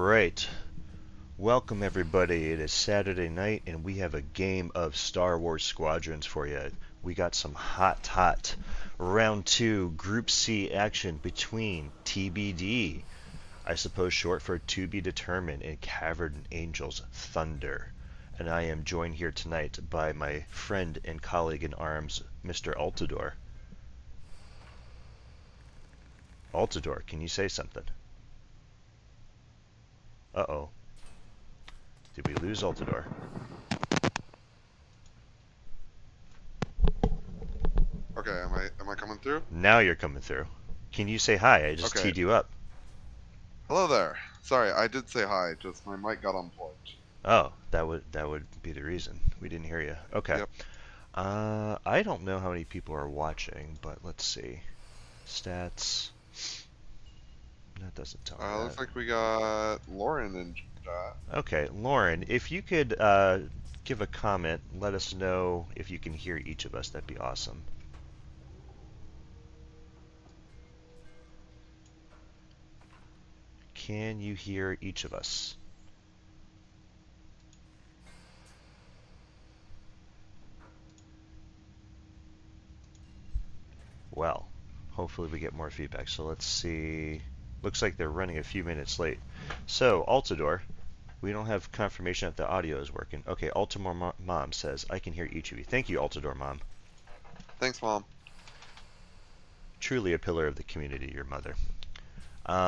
Alright, welcome everybody. It is Saturday night and we have a game of Star Wars Squadrons for you. We got some hot round 2 Group C action between TBD, I suppose short for To Be Determined, and Cavern Angels Thunder. And I am joined here tonight by my friend and colleague in arms, Mr. Ultador. Ultador, can you say something? Uh-oh. Did we lose Ultador? Okay, am I coming through? Now you're coming through. Can you say hi? I just Okay. teed you up. Hello there. Sorry, I did say hi, just my mic got unplugged. Oh, that would be the reason. We didn't hear you. Okay. Yep. I don't know how many people are watching, but let's see. Stats. That doesn't tell me that. Looks like we got Lauren in chat. Okay, Lauren, if you could give a comment, let us know if you can hear each of us. That'd be awesome. Can you hear each of us? Well, hopefully we get more feedback. So let's see. Looks like they're running a few minutes late. So, Altador, we don't have confirmation that the audio is working. Okay, Altamore Mom says, I can hear each of you. Thank you, Altador Mom. Thanks, Mom. Truly a pillar of the community, your mother.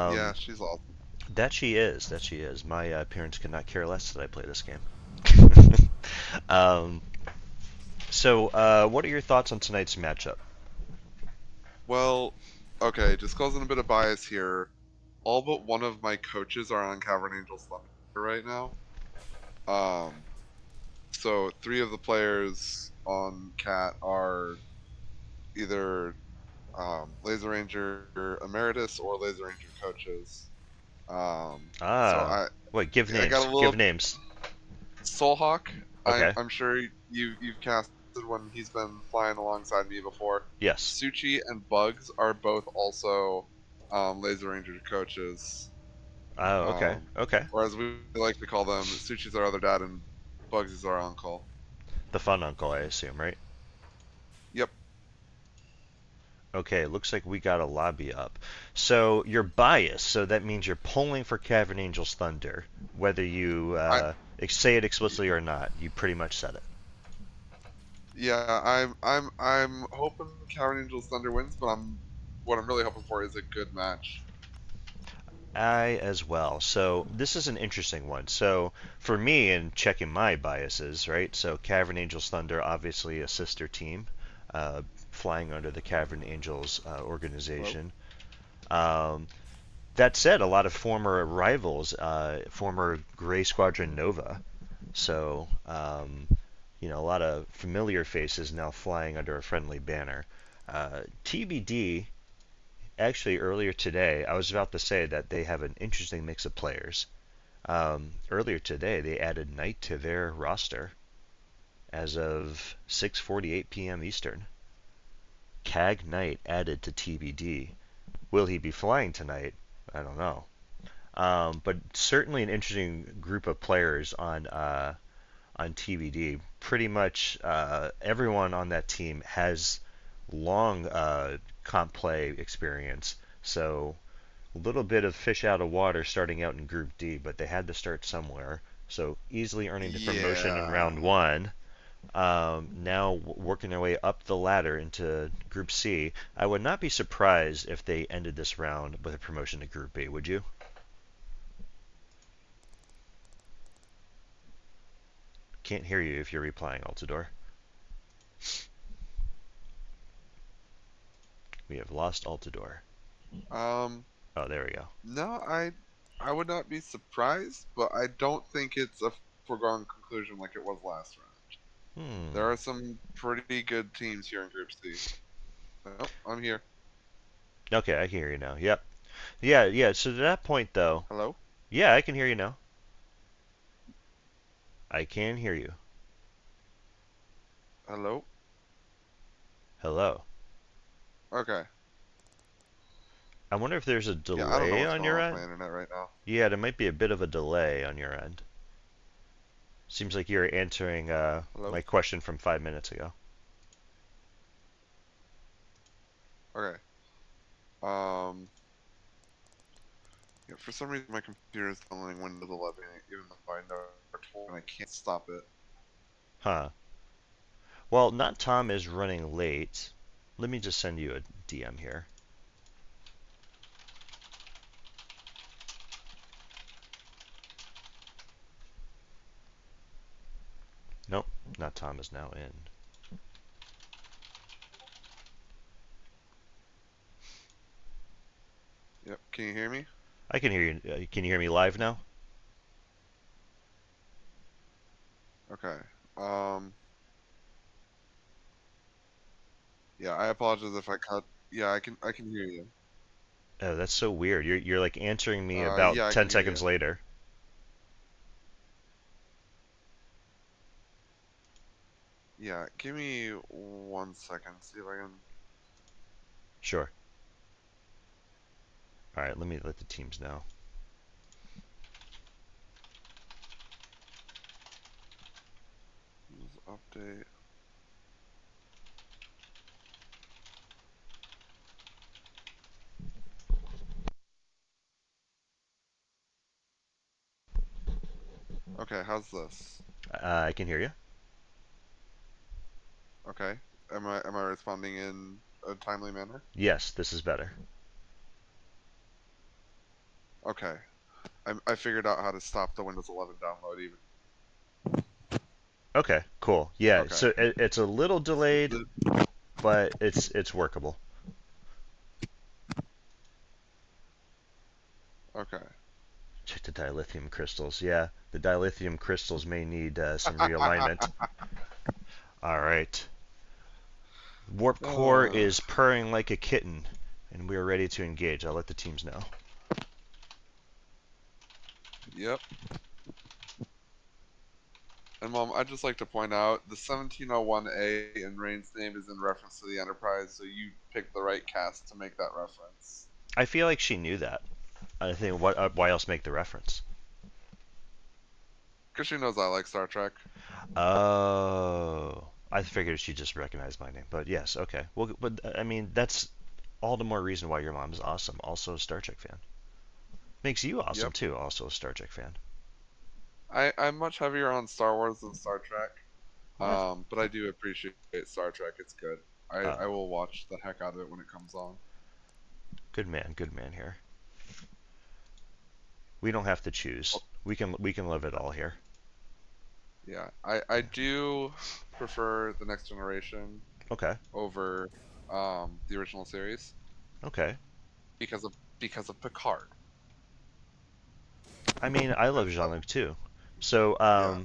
Yeah, Um, she's awesome. that she is. That she is. My parents could not care less that I play this game. um, what are your thoughts on tonight's matchup? Well, okay, disclosing a bit of bias here. All but one of my coaches are on Cavern Angels Thunder right now. Um, so three of the players on Cat are either Laser Ranger Emeritus or Laser Ranger coaches. So Ah, I wait, give I got names. a Give little names. Soulhawk. I'm Okay. I'm sure you've casted when he's been flying alongside me before. Yes. Suchi and Bugs are both also Laser Ranger coaches, Oh, okay. Okay. or as we like to call them, Suchi's our other dad and Bugs is our uncle. The fun uncle, I assume, right? Yep. Okay, looks like we got a lobby up. So you're biased, so that means you're pulling for Cavern Angels Thunder, whether you I say it explicitly or not. You pretty much said it. yeah, I'm hoping Cavern Angels Thunder wins, but what I'm really hoping for is a good match. I as well. So this is an interesting one. So for me, in checking my biases, right? So Cavern Angels Thunder, obviously a sister team, uh, flying under the Cavern Angels Hello. organization. Um, that said, a lot of former rivals, former Gray Squadron Nova. So, a lot of familiar faces now flying under a friendly banner. TBD, actually, earlier today, I was about to say that they have an interesting mix of players. Earlier today, they added Knight to their roster as of 6:48 p.m. Eastern. CAG Knight added to TBD. Will he be flying tonight? I don't know. But certainly an interesting group of players on TBD. Pretty much everyone on that team has long comp play experience, so a little bit of fish out of water starting out in Group D, but they had to start somewhere. So easily earning the promotion in Yeah. round one. Now working their way up the ladder into Group C. I would not be surprised if they ended this round with a promotion to Group B. Would you? Can't hear you if you're replying, Altador. We have lost Altador. Um. Oh, there we go. No, I would not be surprised, but I don't think it's a foregone conclusion like it was last round. There Hmm. are some pretty good teams here in Group C. Oh, I'm here. Okay, I can hear you now. Yep. Yeah, yeah. So to that point, though, Hello? yeah, I can hear you now. I can hear you. Hello? Hello. Okay. I wonder if there's a Yeah, I don't know delay what's on going on your with my end. internet right now. Yeah, there might be a bit of a delay on your end. Seems like you're answering Hello? my question from 5 minutes ago. Okay. Um, yeah, for some reason my computer is downloading Windows 11, even though I know and I can't stop it. Huh. Well, not Tom is running late. Let me just send you a DM here. Nope, not Tom is now in. Yep. Can you hear me? I can hear you. Can you hear me live now? Okay. Um, yeah, I apologize if I cut. Yeah, I can hear you. Oh, that's so weird. You're like answering me about Yeah, I 10 can hear seconds you. later. Yeah, give me 1 second. See if I can. Sure. All right, let me let the teams know. Update. Okay, how's this? I can hear you. Okay. Am I responding in a timely manner? Yes, this is better. Okay. I figured out how to stop the Windows 11 download even. Okay, cool. Yeah, Okay. so it's a little delayed, The- but it's workable. Okay. Check the dilithium crystals. Yeah, the dilithium crystals may need some realignment. All right. Warp core Uh, is purring like a kitten, and we are ready to engage. I'll let the teams know. yep. And Mom, I'd just like to point out the 1701A in Rain's name is in reference to the Enterprise, so you picked the right cast to make that reference. I feel like she knew that. I think why else make the reference? Because she knows I like Star Trek. Oh, I figured she just recognized my name. But yes, okay. Well, but I mean that's all the more reason why your mom is awesome. Also a Star Trek fan. Makes you awesome Yep. too. Also a Star Trek fan. I'm much heavier on Star Wars than Star Trek. Well, that's But I do appreciate Star Trek. It's good. I uh, will watch the heck out of it when it comes on. good man here. We don't have to choose. Oh, We can love it all here. yeah, I do prefer the Next Generation Okay, over the original series okay. because of Picard. I mean, I love That's Jean-Luc too. So, yeah.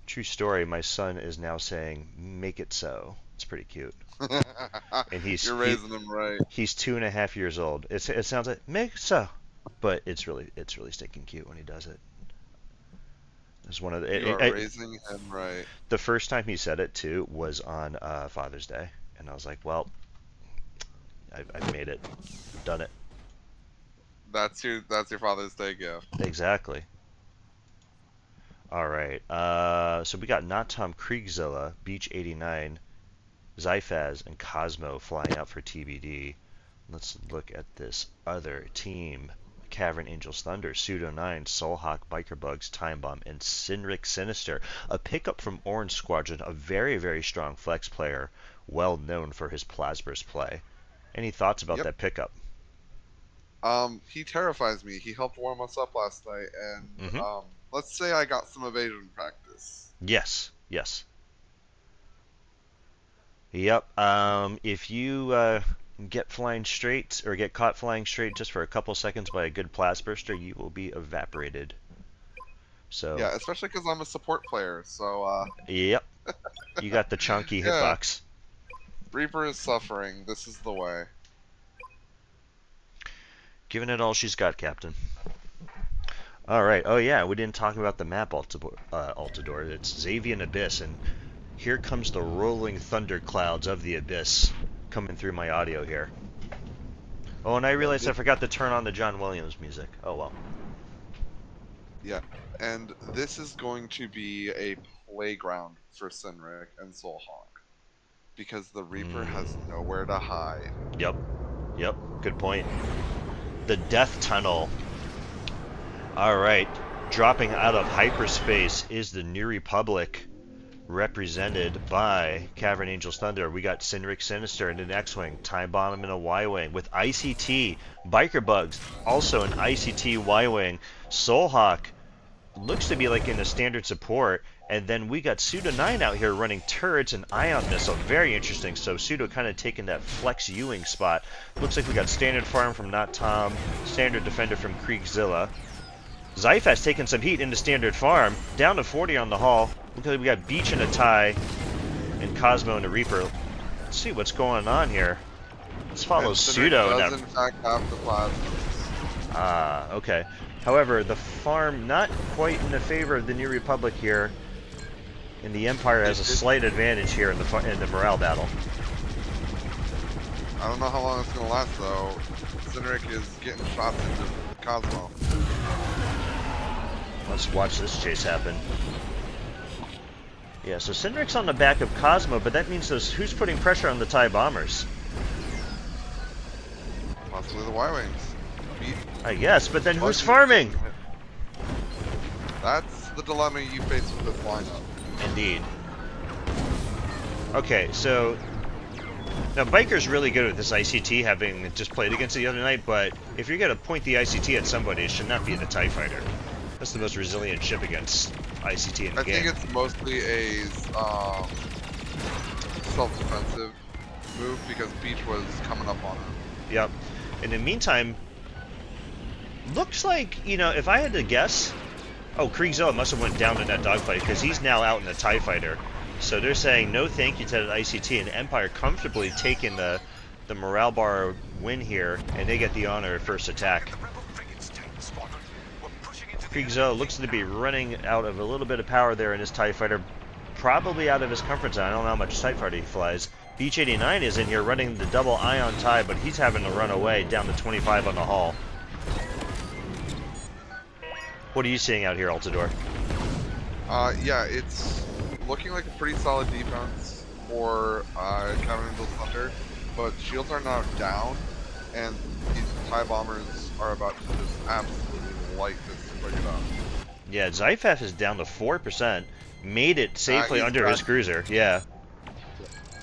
true story. My son is now saying "make it so." It's pretty cute, and he's You're he raising them right. he's 2.5 years old. It sounds like "make it so," but it's really stinking cute when he does it. It's one of You are the raising him right. the first time he said it too was on Father's Day, and I was like, well, I've made it. I've done it. That's your Father's Day gift. Exactly. All right. So we got Not Tom Kriegzilla, Beach 89, Zyphaz, and Cosmo flying out for TBD. Let's look at this other team. Cavern Angels Thunder, Pseudo 9, Soulhawk, Biker Bugs, Time Bomb, and Sinric Sinister. A pickup from Orange Squadron, a very, very strong flex player, well known for his Plasburst play. Any thoughts about Yep. that pickup? He terrifies me. He helped warm us up last night, and Mm-hmm. let's say I got some evasion practice. Yes. Yes. Yep. If you get flying straight or get caught flying straight just for a couple seconds by a good Plasburster, you will be evaporated. So, Yeah, especially because I'm a support player. So, yep. You got the chunky yeah, hitbox. Reaper is suffering. This is the way. Giving it all she's got, Captain. All right. Oh yeah, we didn't talk about the map Ultador. It's Xavian Abyss, and here comes the rolling thunder clouds of the Abyss coming through my audio here. Oh, and I Yeah, realized I forgot to turn on the John Williams music. Oh well. yeah. And this is going to be a playground for Sinric and Soulhawk because the Reaper has Mm. nowhere to hide. Yep. Yep. Good point. The Death Tunnel. All right. Dropping out of hyperspace is the New Republic, represented by Cavern Angel's Thunder. We got Cindric Sinister in an X-Wing, Time Bomb in a Y-Wing, with ICT, Biker Bugs, also an ICT Y-Wing, Soulhawk, looks to be like in a standard support, and then we got Pseudo 9 out here running turrets and ion missile. Very interesting. So Pseudo kind of taking that flex Ewing spot. Looks like we got standard farm from Not Tom, standard defender from Creekzilla. Zyphas taking some heat into standard farm, down to 40 on the haul. Looks like we got Beach and a tie, and Cosmo and a Reaper. Let's see what's going on here. Let's follow And Sinric Pseudo. does in fact have the plasmas. Ah, okay. However, the farm not quite in the favor of the New Republic here, and the Empire has a slight advantage here in the morale battle. I don't know how long it's going to last, though. Sinric is getting shots into Cosmo. Let's watch this chase happen. Yeah, so Cindric's on the back of Cosmo, but that means who's putting pressure on the TIE bombers? Possibly the Y-Wings. I guess, but then who's farming? That's the dilemma you face with this lineup. Indeed. Okay, so now Biker's really good with this ICT, having just played against it the other night, but if you're going to point the ICT at somebody, it should not be the TIE Fighter. That's the most resilient ship against ICT in the game. I think it's mostly a self-defensive move because Beach was coming up on him. Yep. In the meantime, looks like, you know, if I had to guess, oh, Kriegzilla must have went down in that dogfight because he's now out in the TIE Fighter. So they're saying no thank you to the ICT, and Empire comfortably taking the morale bar win here, and they get the honor of first attack. Kriegzilla looks to be running out of a little bit of power there in his TIE Fighter, probably out of his comfort zone. I don't know how much TIE Fighter he flies. Beach 89 is in here running the double ion TIE, but he's having to run away down to 25 on the hull. What are you seeing out here, Ultador? Yeah, it's looking like a pretty solid defense for Cavern Angel's Thunder, but shields are now down, and these TIE bombers are about to just absolutely light this frigate up. Yeah, Zyphaf is down to 4%. Made it safely under his cruiser. Yeah.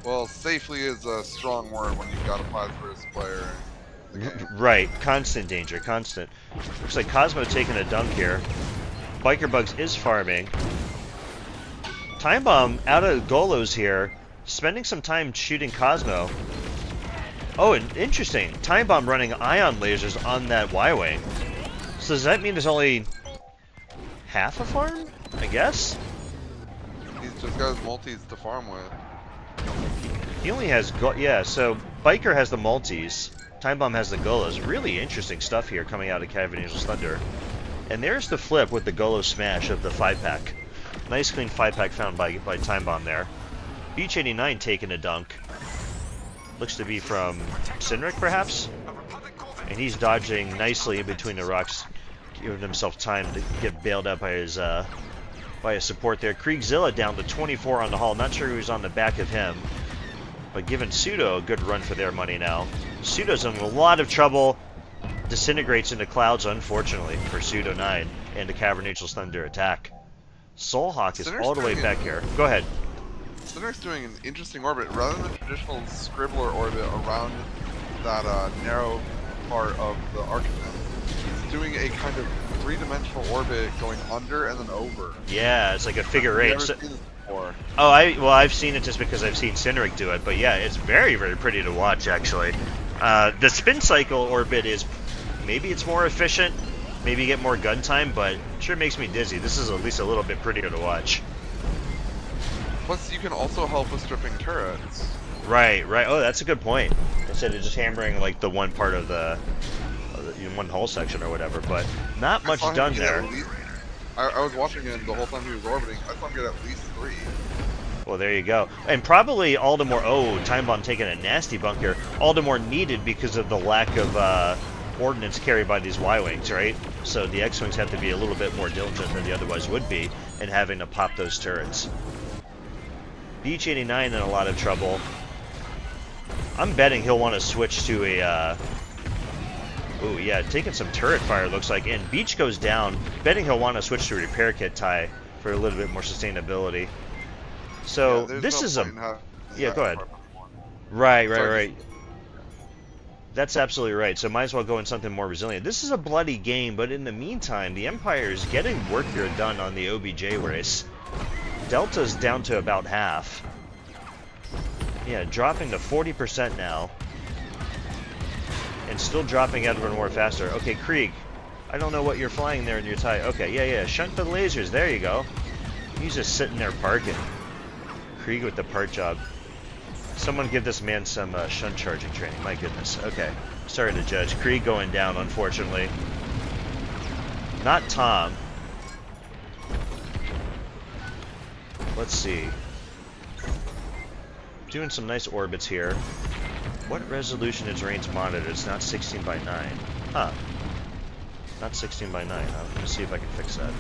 Well, safely is a strong word when you've got a Plasverse player in the game. Right. Constant danger. Constant. Looks like Cosmo taking a dunk here. Biker Bugs is farming. Time Bomb out of Golos here, spending some time shooting Cosmo. Oh, and interesting. Time Bomb running ion lasers on that Y-Wing. So does that mean there's only half a farm? I guess? He's just got his multis to farm with. He only has... yeah, so Biker has the multis. Time Bomb has the Golos. Really interesting stuff here coming out of Cavern Angel's Thunder. And there's the flip with the Golo smash of the 5-pack. Nice clean 5-pack found by Time Bomb there. Beach 89 taking a dunk. Looks to be from Sinric, perhaps? And he's dodging nicely in between the rocks, giving himself time to get bailed out by his support there. Kriegzilla down to 24 on the hull. Not sure who's on the back of him, but giving Pseudo a good run for their money now. Pseudo's in a lot of trouble. Disintegrates into clouds, unfortunately, for Pseudo 9 and a Cavern Angel's Thunder attack. Soulhawk is all the way back here. Go ahead. Sinric's doing an interesting orbit. Rather than the traditional Scribbler orbit around that narrow part of the Architect, he's doing a kind of three-dimensional orbit going under and then over. Yeah, it's like a figure eight. I've never seen this before. Oh, I've seen it just because I've seen Sinric do it, but yeah, it's very, very pretty to watch, actually. The spin cycle orbit is, maybe it's more efficient, maybe you get more gun time, but it sure makes me dizzy. This is at least a little bit prettier to watch. Plus, you can also help with stripping turrets. Right. Oh, that's a good point. Instead of just hammering like the one part of the one hull section or whatever, but not much done there. I was watching him the whole time he was orbiting. I saw him get at least 3. Well, there you go. And probably all the more... Oh, Time Bomb taking a nasty bunk here. All the more needed because of the lack of ordnance carried by these Y-Wings, right? So the X-Wings have to be a little bit more diligent than they otherwise would be in having to pop those turrets. Beach 89 in a lot of trouble. I'm betting he'll want to switch to a... Ooh, yeah, taking some turret fire, looks like. And Beach goes down. Betting he'll want to switch to a repair kit tie for a little bit more sustainability. So, Yeah, this no is a... point in having Yeah, that go ahead. part. Right. That's absolutely right. So might as well go in something more resilient. This is a bloody game, but in the meantime, the Empire is getting work here done on the OBJ race. Delta's down to about half. Yeah, dropping to 40% now. And still dropping out of more faster. Okay, Krieg. I don't know what you're flying there in your tie. Okay, yeah. Shunt the lasers. There you go. He's just sitting there parking. Krieg with the part job. Someone give this man some shunt charging training. My goodness. Okay. Sorry to judge. Krieg going down, unfortunately. Not Tom. Let's see. Doing some nice orbits here. What resolution is range monitored? It's not 16 by 9. Huh. Not 16 by 9, huh? Let me see if I can fix that.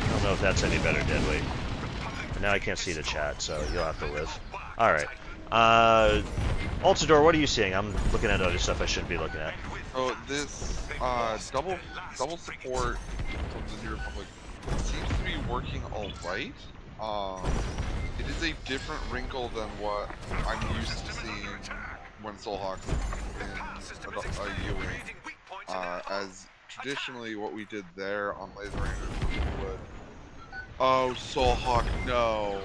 I don't know if that's any better, Deadweight. Now I can't see the chat, so you'll have to live. Alright. Ultador, what are you seeing? I'm looking at other stuff I shouldn't be looking at. So this double support from the New Republic seems to be working alright. It is a different wrinkle than what I'm used to seeing when Soulhawk's in a U-Wing. As traditionally what we did there on Laser Rangers would... Oh, Soulhawk, no.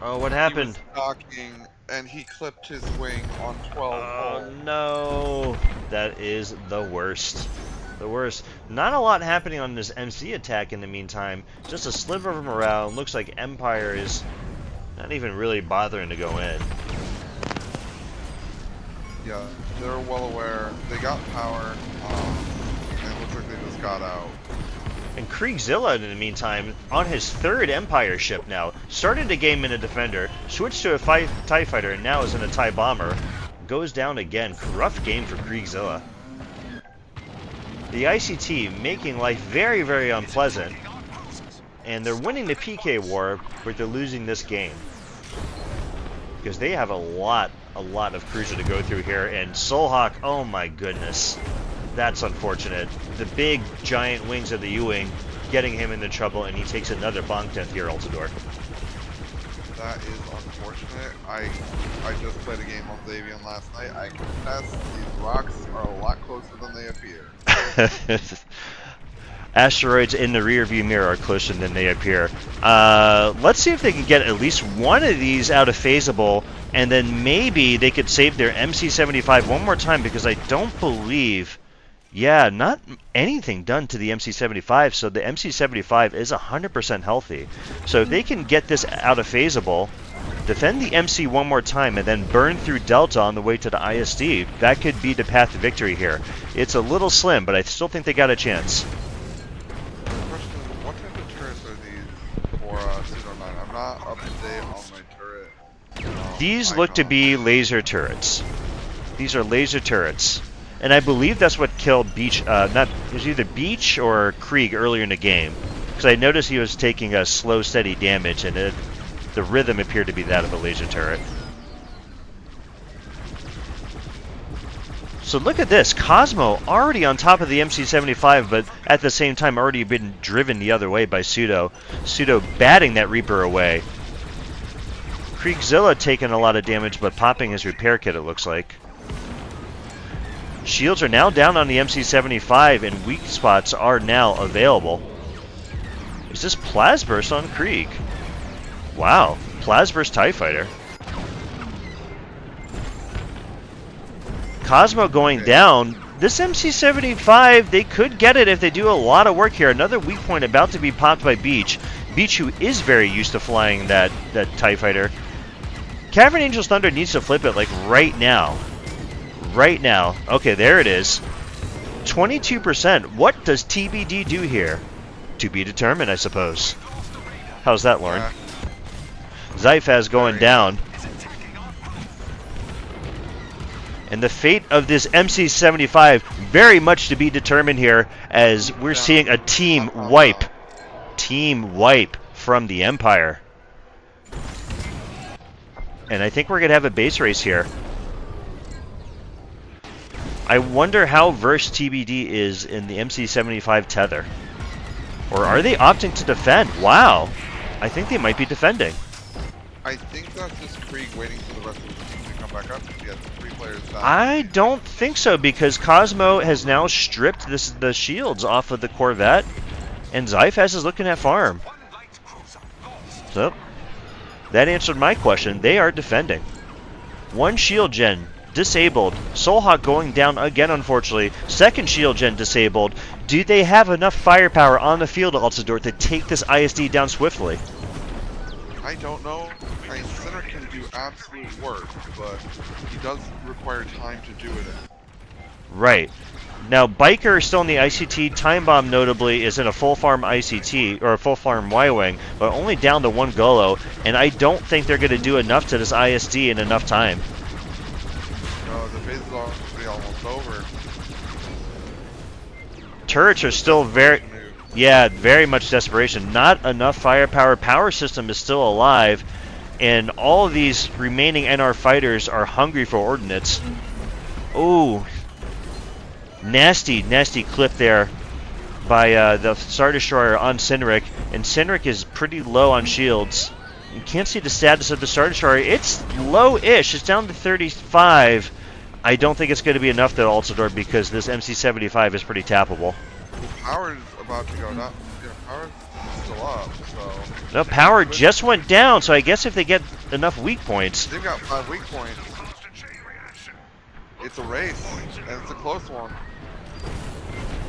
Oh, what happened? He was knocking, and he clipped his wing on 12 Oh, no. That is the worst. The worst. Not a lot happening on this MC attack in the meantime. Just a sliver of morale. Looks like Empire is not even really bothering to go in. Yeah, they're well aware. They got power, and it looks like they just got out. And Kriegzilla, in the meantime, on his third Empire ship now, started the game in a Defender, switched to a TIE Fighter, and now is in a TIE Bomber. Goes down again. Rough game for Kriegzilla. The ICT making life very, very unpleasant. And they're winning the PK war, but they're losing this game. Because they have a lot of cruiser to go through here. And Soulhawk, oh my goodness. That's unfortunate. The big, giant wings of the U-Wing getting him into trouble, and he takes another bonk death here, Ultador. That is unfortunate. I just played a game on Xavier last night. I confess these rocks are a lot closer than they appear. Asteroids in the rearview mirror are closer than they appear. Let's see if they can get at least one of these out of phasable, and then maybe they could save their MC-75 one more time, because I don't believe... Yeah, not anything done to the MC-75, so the MC-75 is 100% healthy. So if they can get this out of phasable, defend the MC one more time, and then burn through Delta on the way to the ISD, that could be the path to victory here. It's a little slim, but I still think they got a chance. Question, what type of turrets are these for Pseudo-9? I'm not up to date on my turret. These look to be laser turrets. These are laser turrets. And I believe that's what killed Beach, it was either Beach or Krieg earlier in the game. Because I noticed he was taking a slow, steady damage, and the rhythm appeared to be that of a laser turret. So look at this, Cosmo already on top of the MC-75, but at the same time already been driven the other way by Pseudo. Pseudo batting that Reaper away. Kriegzilla taking a lot of damage, but popping his repair kit, it looks like. Shields are now down on the MC-75, and weak spots are now available. Is this Plasburst on Krieg? Wow, Plasburst TIE Fighter. Cosmo going down. This MC-75, they could get it if they do a lot of work here. Another weak point about to be popped by Beach. Beach, who is very used to flying that TIE Fighter. Cavern Angel's Thunder needs to flip it, like, right now. Right now. Okay, there it is. 22%. What does TBD do here? To be determined, I suppose. How's that, Lauren? Yeah, Zyphaz going very impressive. down. And the fate of this MC75 very much to be determined here as we're Yeah, seeing a team not counting wipe. out. Team wipe from the Empire. And I think we're going to have a base race here. I wonder how versed TBD is in the MC75 tether. Or are they opting to defend? Wow. I think they might be defending. I think that's just Krieg waiting for the rest of the team to come back up because he has 3 players down. I don't think so because Cosmo has now stripped the shields off of the Corvette, and Zyphaz is looking at farm. So that answered my question. They are defending. One shield gen disabled. Soulhawk going down again, unfortunately. Second shield gen disabled. Do they have enough firepower on the field, Ultador, to take this ISD down swiftly? I don't know. I mean, Center can do absolute work, but he does require time to do it. Right. Now, Biker is still in the ICT. Time Bomb, notably, is in a full farm ICT, or a full farm Y-Wing, but only down to 1 Golo, and I don't think they're going to do enough to this ISD in enough time. No, the phase is already almost over. Turrets are still very... Yeah, very much desperation. Not enough firepower. Power system is still alive, and all of these remaining NR fighters are hungry for ordnance. Ooh. Nasty, nasty clip there by the Star Destroyer on Cynric, and Cynric is pretty low on shields. You can't see the status of the Star Destroyer. It's low-ish. It's down to 35. I don't think it's going to be enough, though, Ultador, because this MC75 is pretty tappable. Power's about to go down. Yeah, power's still up, so... No, power just went down, so I guess if they get enough weak points... They've got 5 weak points. It's a race, and it's a close one.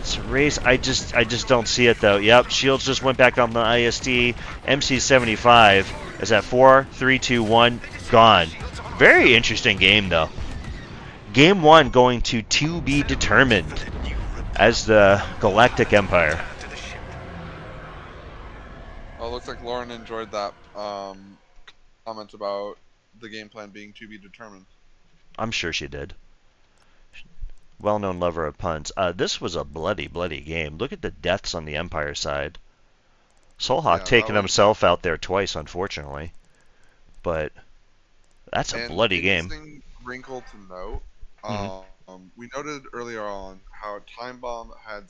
It's a race. I just don't see it, though. Yep, shields just went back on the ISD. MC75 is at 4, 3, 2, 1, gone. Very interesting game, though. Game 1 going to be determined as the Galactic Empire. Oh, it looks like Lauren enjoyed that comment about the game plan being to be determined. I'm sure she did. Well-known lover of puns. This was a bloody, bloody game. Look at the deaths on the Empire side. Soulhawk Yeah, taking himself out there twice, unfortunately. But that's a bloody game. Interesting wrinkle to note. We noted earlier on how Time Bomb had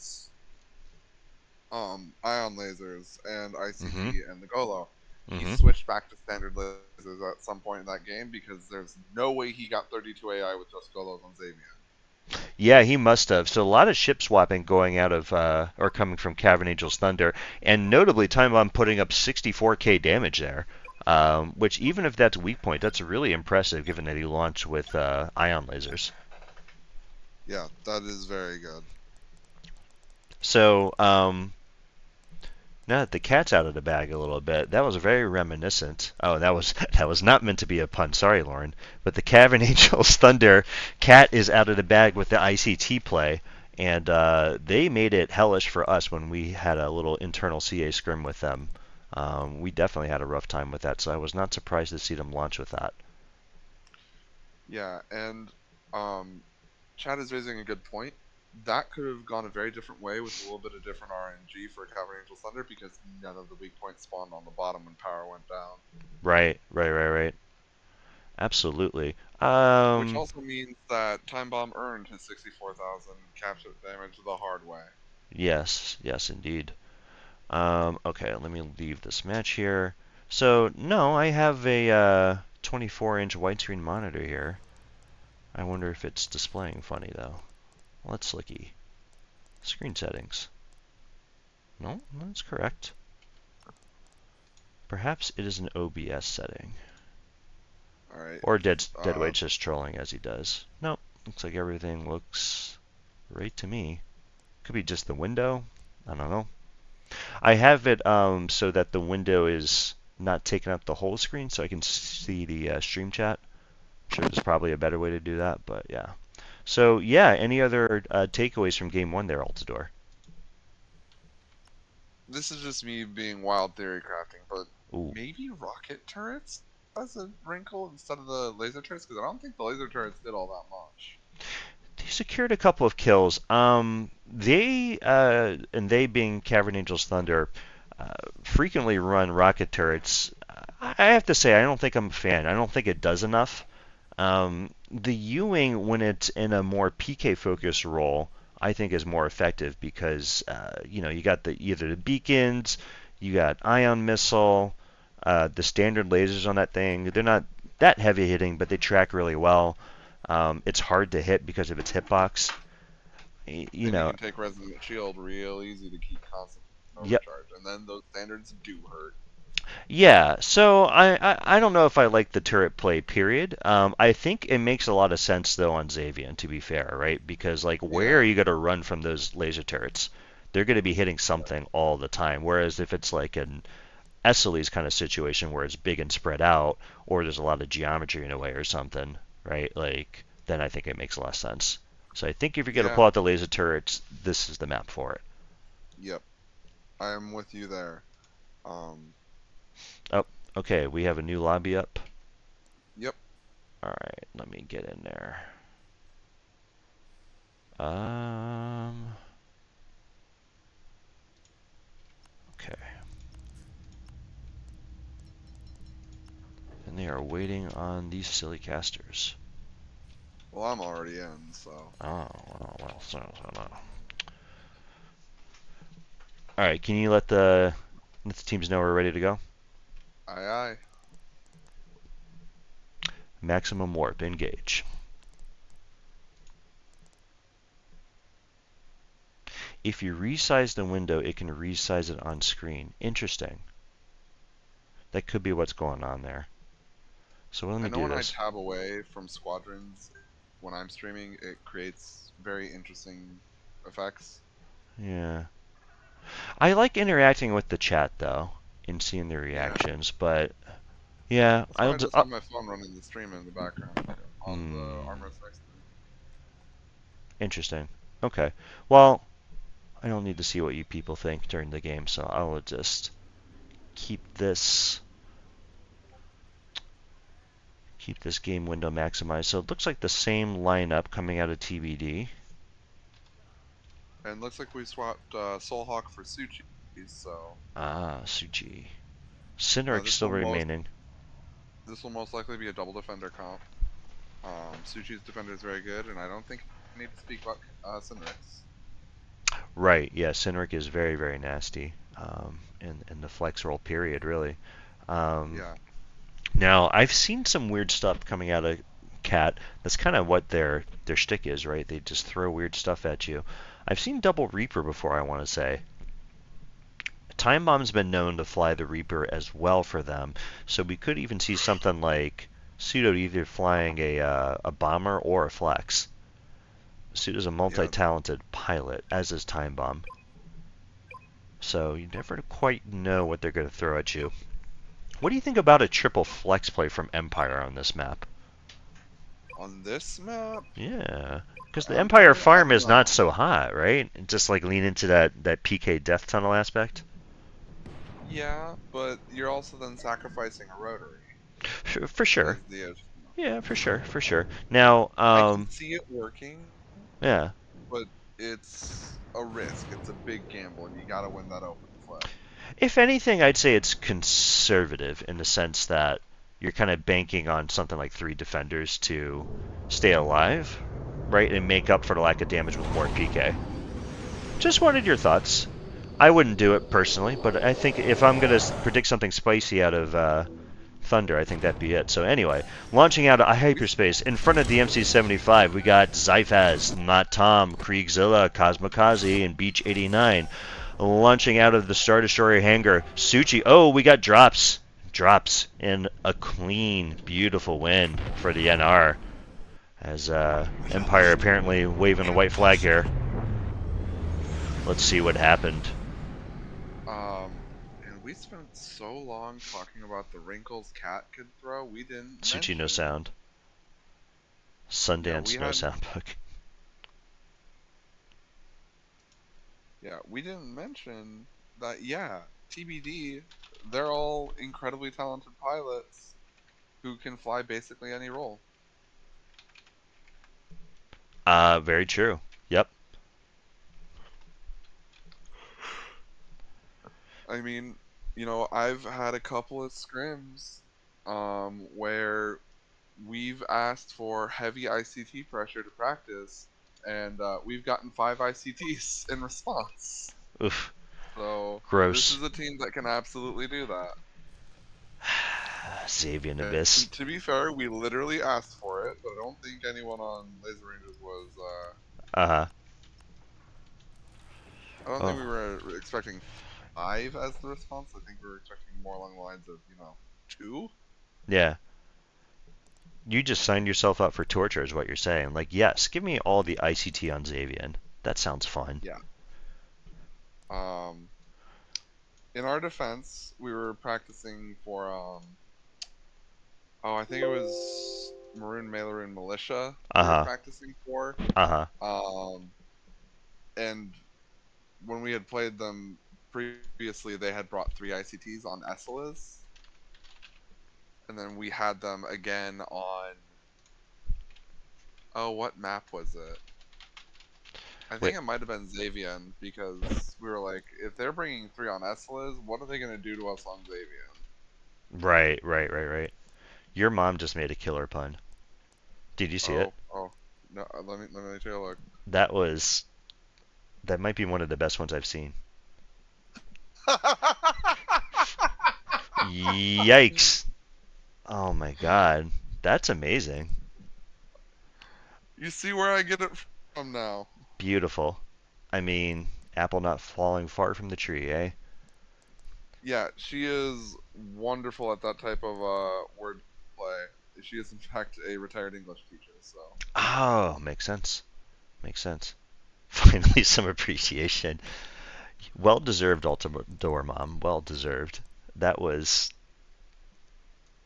ion lasers and ICT and the Golo. He switched back to standard lasers at some point in that game because there's no way he got 32 AI with just Golos on Xavier. Yeah, he must have. So a lot of ship swapping going out of, or coming from Cavern Angel's Thunder, and notably Time Bomb putting up 64k damage there, which even if that's weak point, that's really impressive given that he launched with ion lasers. Yeah, that is very good. So, now that the cat's out of the bag a little bit, that was very reminiscent. Oh, that was not meant to be a pun. Sorry, Lauren. But the Cavern Angel's Thunder cat is out of the bag with the ICT play, and they made it hellish for us when we had a little internal CA scrim with them. We definitely had a rough time with that, so I was not surprised to see them launch with that. Yeah, and Chad is raising a good point. That could have gone a very different way with a little bit of different RNG for Cavern Angel Thunder because none of the weak points spawned on the bottom when power went down. Right. Absolutely. Which also means that Time Bomb earned his 64,000 capture damage the hard way. Yes, indeed. Okay, let me leave this match here. So, no, I have a 24-inch widescreen monitor here. I wonder if it's displaying funny, though. Let's looky. Screen settings. No, that's correct. Perhaps it is an OBS setting. Alright. Or Deadweight's just trolling as he does. Nope, looks like everything looks right to me. Could be just the window. I don't know. I have it so that the window is not taking up the whole screen so I can see the stream chat. I'm sure there's probably a better way to do that, but yeah. So, yeah, any other takeaways from Game 1 there, Altador? This is just me being wild theory crafting, but Ooh, maybe rocket turrets as a wrinkle instead of the laser turrets, because I don't think the laser turrets did all that much. he secured a couple of kills. They being Cavern Angels Thunder, uh, frequently run rocket turrets. I have to say, I don't think I'm a fan. I don't think it does enough. The Ewing, when it's in a more PK focused role, I think is more effective because you got either the beacons, you got ion missile, the standard lasers on that thing. They're not that heavy hitting, but they track really well. It's hard to hit because of its hitbox. You And you know, can take Resident Shield real easy to keep constant yep. overcharge, and then those standards do hurt. Yeah, so I don't know if I like the turret play, period. I think it makes a lot of sense though on Xavian, to be fair, right? Because like, where are Yeah, you going to run from those laser turrets? They're going to be hitting something all the time. Whereas if it's like an Esseles kind of situation where it's big and spread out, or there's a lot of geometry in a way or something, right? Like, then I think it makes a lot of sense. So I think if you're going to yeah, pull out the laser turrets, this is the map for it. yep. I am with you there. Um, Oh, okay, we have a new lobby up. yep. All right, let me get in there. Um, okay. And they are waiting on these silly casters. Well, I'm already in, so Oh, well, no. All right, can you let the teams know we're ready to go? aye aye. Maximum warp, engage. If you resize the window, it can resize it on screen. Interesting. That could be what's going on there. So let I me know do when I this. tab away from squadrons when I'm streaming, it creates very interesting effects. Yeah. I like interacting with the chat though and seeing the Yeah, reactions, but yeah, that's why I just have my phone running the stream in the background on the hmm, armor next to me. interesting. Okay. Well, I don't need to see what you people think during the game, so I'll just keep this keep this game window maximized. So it looks like the same lineup coming out of TBD. And looks like we swapped Soulhawk for Suchi, so Ah, Suji. Cynric this still will most remaining. likely be a double defender comp. Suchi's defender is very good, and I don't think I need to speak about Sinrix. Right, yeah, Cynric is very, very nasty. In the flex roll period, really. Um, Yeah, Now, I've seen some weird stuff coming out of Cat. That's kind of what their shtick is, right? They just throw weird stuff at you. I've seen Double Reaper before, I want to say. Time Bomb's been known to fly the Reaper as well for them, so we could even see something like Pseudo either flying a bomber or a flex. Pseudo's a yeah. multi-talented pilot, as is Time Bomb. So you never quite know what they're going to throw at you. What do you think about a triple flex play from Empire on this map? On this map, Yeah, because the Empire Empire, I farm don't is not know. so hot, right? Just like lean into that PK death tunnel aspect. Yeah, but you're also then sacrificing a rotary, For sure. is the issue. Yeah, for sure, for sure. Now, I can see it working, yeah. but it's a risk. It's a big gamble, and you got to win that open flip. If anything, I'd say it's conservative in the sense that you're kind of banking on something like three defenders to stay alive, right, and make up for the lack of damage with more PK. Just wanted your thoughts. I wouldn't do it personally, but I think if I'm gonna predict something spicy out of Thunder, I think that'd be it. So anyway, launching out of We hyperspace in front of the MC-75, we got Zyphaz, Not Tom, Kriegzilla, Cosmokazi, and Beach 89. Launching out of the Star Destroyer hangar, Suchi. Oh, we got drops. Drops in a clean, beautiful win for the NR. As Empire apparently waving the white flag here. Let's see what happened. and we spent so long talking about the wrinkles cat could throw. We didn't Suchi no mention. sound. Yeah, we Sundance no had. sound book. Yeah, we didn't mention that. Yeah, TBD, they're all incredibly talented pilots who can fly basically any role. Very true. Yep. I mean, I've had a couple of scrims where we've asked for heavy ICT pressure to practice, and we've gotten 5 ICTs in response. Oof. So this Gross. is a team that can absolutely do that. Xavier Abyss. And to be fair, we literally asked for it, but I don't think anyone on Laser Rangers was. Uh huh. I don't think Oh, we were expecting 5 as the response. I think we were expecting more along the lines of 2. yeah. You just signed yourself up for torture, is what you're saying. Like, yes, give me all the ICT on Xavier. That sounds fun. Yeah. Um, in our defense, we were practicing for I think it was Maroon Mailerin Militia Uh we were huh. practicing for. Uh huh. Um, and when we had played them previously, they had brought 3 ICTs on SLS, and then we had them again on. Oh, what map was it? I Wait. think it might have been Xavian because we were like, if they're bringing 3 on SLS, what are they going to do to us on Xavian? Right. Right. Right. Right. Your mom just made a killer pun. Did you see it? Oh, no. Let me take a look. That was. That might be one of the best ones I've seen. Yikes. Oh my god. That's amazing. You see where I get it from now? Beautiful. I mean, apple not falling far from the tree, eh? Yeah, she is wonderful at that type of word play. She is in fact a retired English teacher, so Oh, makes sense. Makes sense. Finally, some appreciation. Well deserved, Ultador mom. Well deserved. That was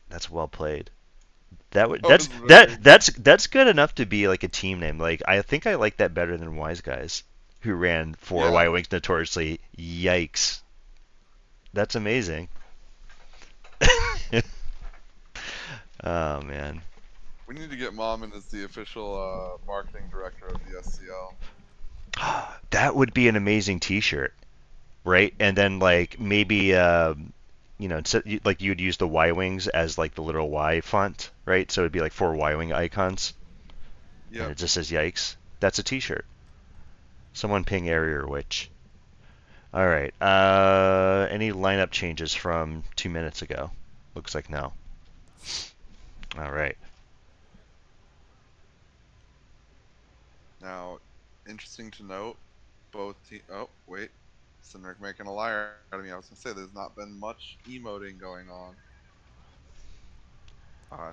that's well played. That was that was very that's good enough to be like a team name. Like I think I like that better than Wise Guys, who ran for yeah. Y Wings notoriously. Yikes. That's amazing. Oh man. We need to get Mom in as the official marketing director of the SCL. That would be an amazing T-shirt, right? And then like maybe like you'd use the Y wings as like the little Y font, right? So it'd be like 4 Y wing icons, and Yep. it just says "Yikes." That's a T-shirt. Someone ping Area or Witch. All right. Any lineup changes from 2 minutes ago? Looks like no. All right. Now, interesting to note, Oh, wait. Sinrick making a liar out of me. I was going to say, there's not been much emoting going on.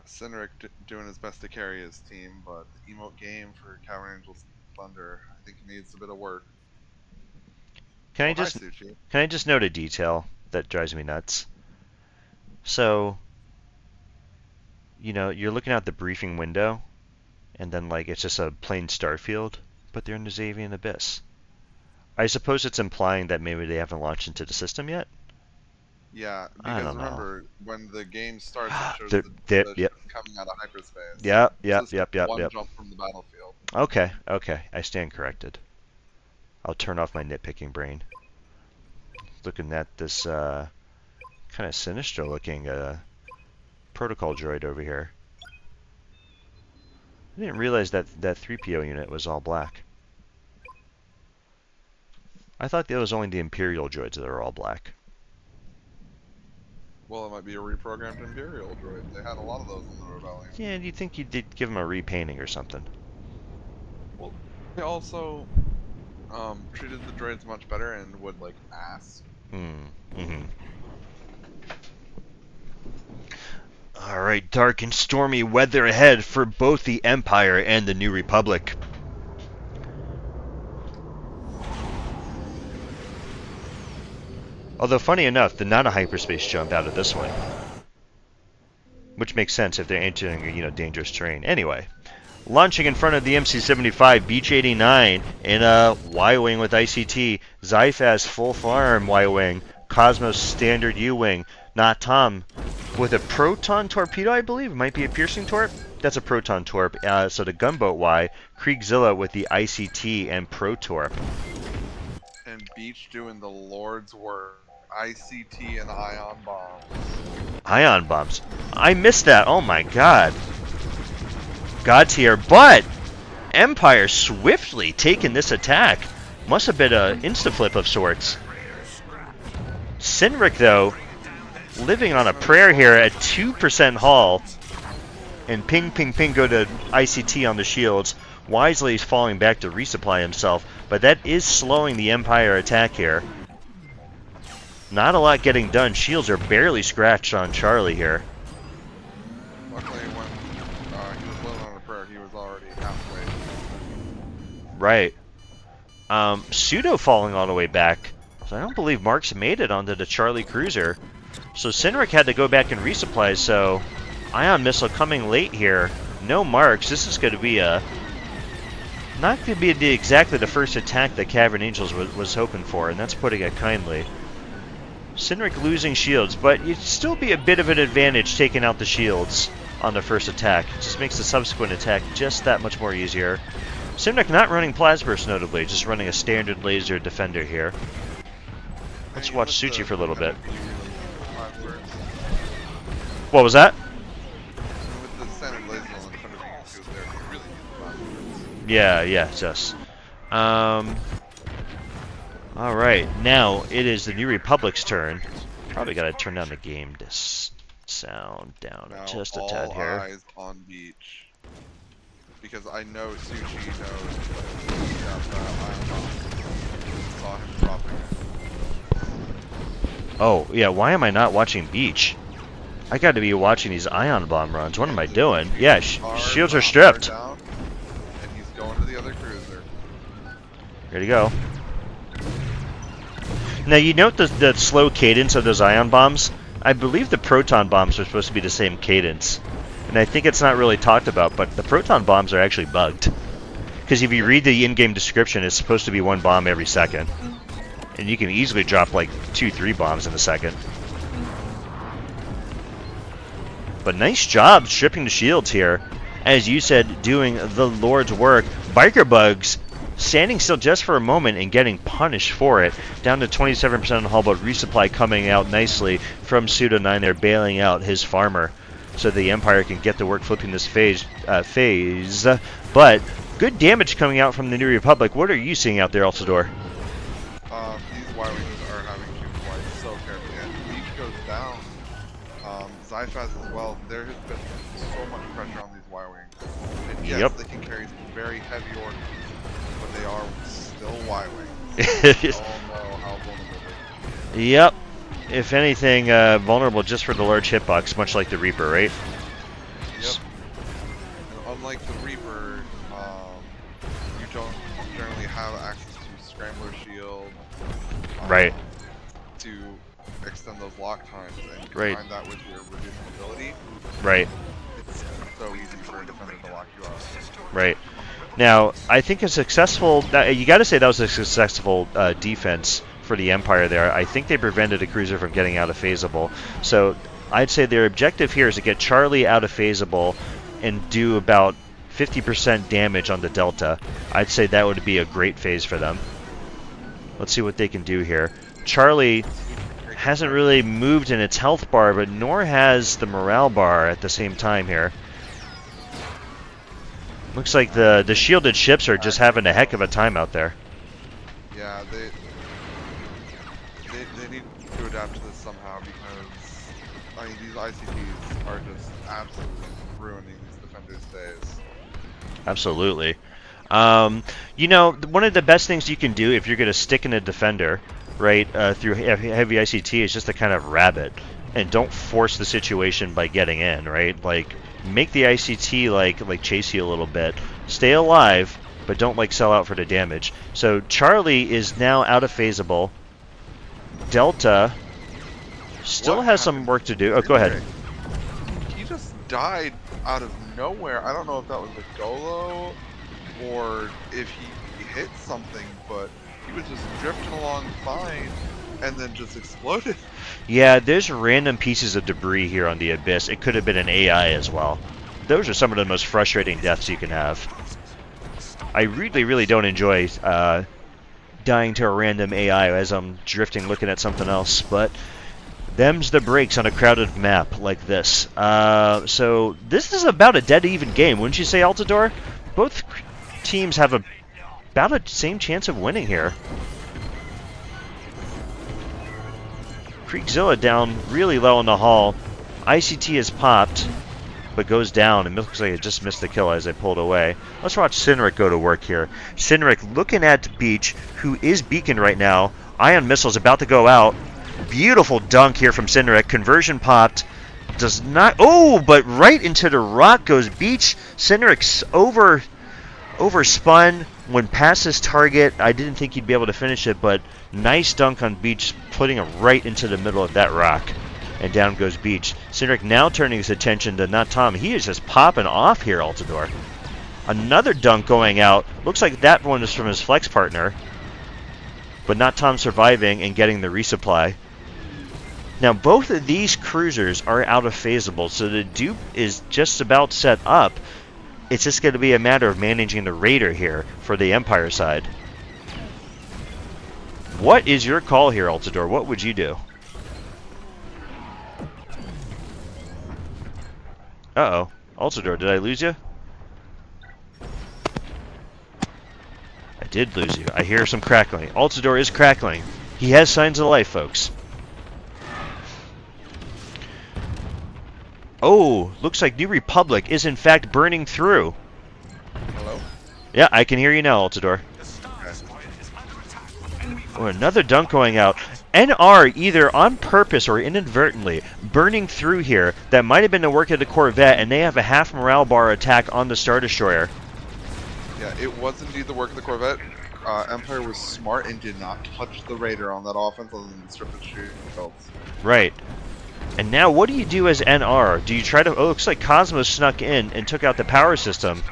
Sinrick doing his best to carry his team, but the emote game for Cavern Angels Thunder, I think it needs a bit of work. Can I Oh, hi, just Suchi. can I just note a detail that drives me nuts? So, you're looking out the briefing window, and then like it's just a plain star field, but they're in the Xavier Abyss. I suppose it's implying that maybe they haven't launched into the system yet. Yeah, I because don't know. remember, when the game starts, it shows They're the yep, ships coming out of hyperspace. yep, So yep, it's just yep, yep, one yep. jump from the battlefield. Okay, okay, I stand corrected. I'll turn off my nitpicking brain. Looking at this kind of sinister looking protocol droid over here. I didn't realize that 3PO unit was all black. I thought that was only the Imperial droids that are all black. Well, it might be a reprogrammed Imperial droid. They had a lot of those in the Rebellion. Yeah, you'd think you'd give them a repainting or something. Well, they also treated the droids much better and would like ask. Hmm. Mm-hmm. All right, dark and stormy weather ahead for both the Empire and the New Republic. Although, funny enough, the not a hyperspace jump out of this one, which makes sense if they're entering, dangerous terrain. Anyway, launching in front of the MC-75 Beach 89 in a Y-wing with ICT, Zyphas full farm Y-wing, Cosmos standard U-Wing. Not Tom. With a proton torpedo, I believe. It might be a piercing torp. That's a proton torp. So the gunboat Y, Kriegzilla with the ICT and Pro Torp. And Beach doing the Lord's work. ICT and ion bombs. Ion bombs. I missed that. Oh my god. God tier. But Empire swiftly taking this attack. Must have been an insta-flip of sorts. Sinric, though, living on a prayer here at 2% hull. And ping, ping, ping go to ICT on the shields. Wisely is falling back to resupply himself, but that is slowing the Empire attack here. Not a lot getting done. Shields are barely scratched on Charlie here. Luckily, when he was living on a prayer, he was already halfway. Right. Pseudo falling all the way back. So I don't believe Marks made it onto the Charlie cruiser. So Sinric had to go back and resupply, so ion missile coming late here. No Marks. This is going to be a... not going to be exactly the first attack that Cavern Angels was hoping for, and that's putting it kindly. Sinric losing shields, but it'd still be a bit of an advantage taking out the shields on the first attack. It just makes the subsequent attack just that much more easier. Sinric not running Plasburst, notably, just running a standard laser defender here. Let's watch Suchi for a little bit. What was that? With the standard laser on the defender being good there, you really need the Yeah, yes. Alright, now it is the New Republic's turn. Probably gotta turn down the game sound down now just a tad here. All eyes on Beach. Because I know Suchi knows that ion bomb. Saw him dropping it. Oh, yeah, why am I not watching Beach? I gotta be watching these ion bomb runs. What am I doing? Yeah, shields are stripped. Down, and he's going to the other cruiser. Ready to go. Now, you note the slow cadence of those ion bombs? I believe the proton bombs are supposed to be the same cadence. And I think it's not really talked about, but the proton bombs are actually bugged. Because if you read the in-game description, it's supposed to be one bomb every second. And you can easily drop like 2-3 bombs in a second. But nice job stripping the shields here. As you said, doing the Lord's work. Biker Bugs standing still just for a moment and getting punished for it. Down to 27% on the hull, but resupply coming out nicely from Pseudo9 there, bailing out his farmer. So the Empire can get to work flipping this phase. But good damage coming out from the New Republic. What are you seeing out there, Ultador? These Y-Wings are having to fight so carefully. And Beach goes down. Zyphaz as well. There has been so much pressure on these Y-Wings. And yes, they can carry some very heavy ordnance, but they are still Y-Wings. We all know how vulnerable they can be. Yep. If anything, vulnerable just for the large hitbox, much like the Reaper, right? Yep. And unlike the Reaper, you don't generally have access to Scrambler Shield. Right. To extend those lock times, and you Right. combine that with your reduced mobility. Right. It's so easy for a defender to lock you up. Right. Now, I think a successful... you got to say that was a successful defense for the Empire there. I think they prevented a cruiser from getting out of phaseable. So I'd say their objective here is to get Charlie out of phaseable and do about 50% damage on the Delta. I'd say that would be a great phase for them. Let's see what they can do here. Charlie hasn't really moved in its health bar, but nor has the morale bar at the same time here. Looks like the shielded ships are just having a heck of a time out there. Yeah, they need to adapt to this somehow, because I mean these ICTs are just absolutely ruining these defenders' days. Absolutely. You know, one of the best things you can do if you're going to stick in a defender, right, through heavy ICT is just to kind of rabbit and don't force the situation by getting in, right? Like, make the ICT like chase you a little bit. Stay alive, but don't like sell out for the damage. So Charlie is now out of phaseable. Delta still has some work to do. Oh, go ahead. He just died out of nowhere. I don't know if that was a Golo or if he hit something, but he was just drifting along fine, and then just exploded. Yeah, there's random pieces of debris here on the Abyss. It could have been an AI as well. Those are some of the most frustrating deaths you can have. I really, really don't enjoy dying to a random AI as I'm drifting looking at something else, but them's the breaks on a crowded map like this. So this is about a dead even game, wouldn't you say, Ultador? Both teams have about a same chance of winning here. Creekzilla down really low in the hall. ICT is popped, but goes down, and looks like it just missed the kill as I pulled away. Let's watch Sinric go to work here. Sinric looking at Beach, who is beacon right now. Ion missile's about to go out. Beautiful dunk here from Sinric. Conversion popped. Does not... Oh, but right into the rock goes Beach. Sinric's overspun when past his target. I didn't think he'd be able to finish it, but nice dunk on Beach, putting it right into the middle of that rock. And down goes Beach. Sinric now turning his attention to not Tom. He is just popping off here, Ultador. Another dunk going out. Looks like that one is from his flex partner. But not Tom surviving and getting the resupply. Now, both of these cruisers are out of phaseable, so the dupe is just about set up. It's just going to be a matter of managing the Raider here for the Empire side. What is your call here, Ultador? What would you do? Uh-oh. Ultador, did I lose you? I did lose you. I hear some crackling. Ultador is crackling. He has signs of life, folks. Oh, looks like New Republic is in fact burning through. Hello? Yeah, I can hear you now, Ultador. Oh, another dunk going out. NR either on purpose or inadvertently burning through here. That might have been the work of the Corvette, and they have a half morale bar attack on the Star Destroyer. Yeah, it was indeed the work of the Corvette. Empire was smart and did not touch the Raider on that offense other than strip the shields. Right. And now what do you do as NR? Do you try to... Oh, it looks like Cosmos snuck in and took out the power system.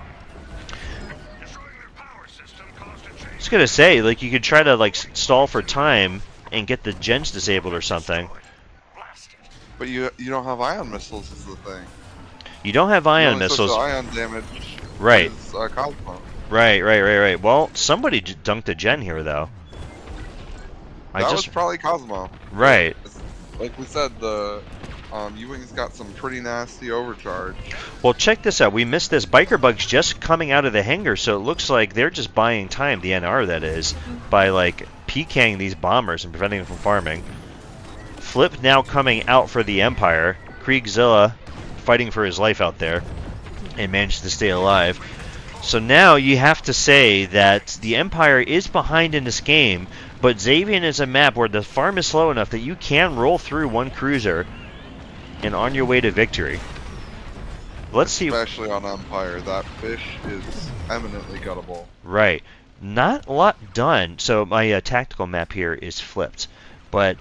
I was going to say, like, you could try to, like, stall for time and get the gens disabled or something. But you don't have ion missiles is the thing. You don't have ion missiles. Ion damage right. is Cosmo. Right. Well, somebody dunked a gen here, though. That was probably Cosmo. Right. Like we said, the U-Wing's got some pretty nasty overcharge. Well, check this out. We missed this. Biker Bug's just coming out of the hangar, so it looks like they're just buying time, the NR that is, by, like, PKing these bombers and preventing them from farming. Flip now coming out for the Empire. Kriegzilla fighting for his life out there and managed to stay alive. So now you have to say that the Empire is behind in this game, but Xavian is a map where the farm is slow enough that you can roll through one cruiser and on your way to victory. Let's see. Especially on Empire, that fish is eminently guttable. Right. Not a lot done. So my tactical map here is flipped. But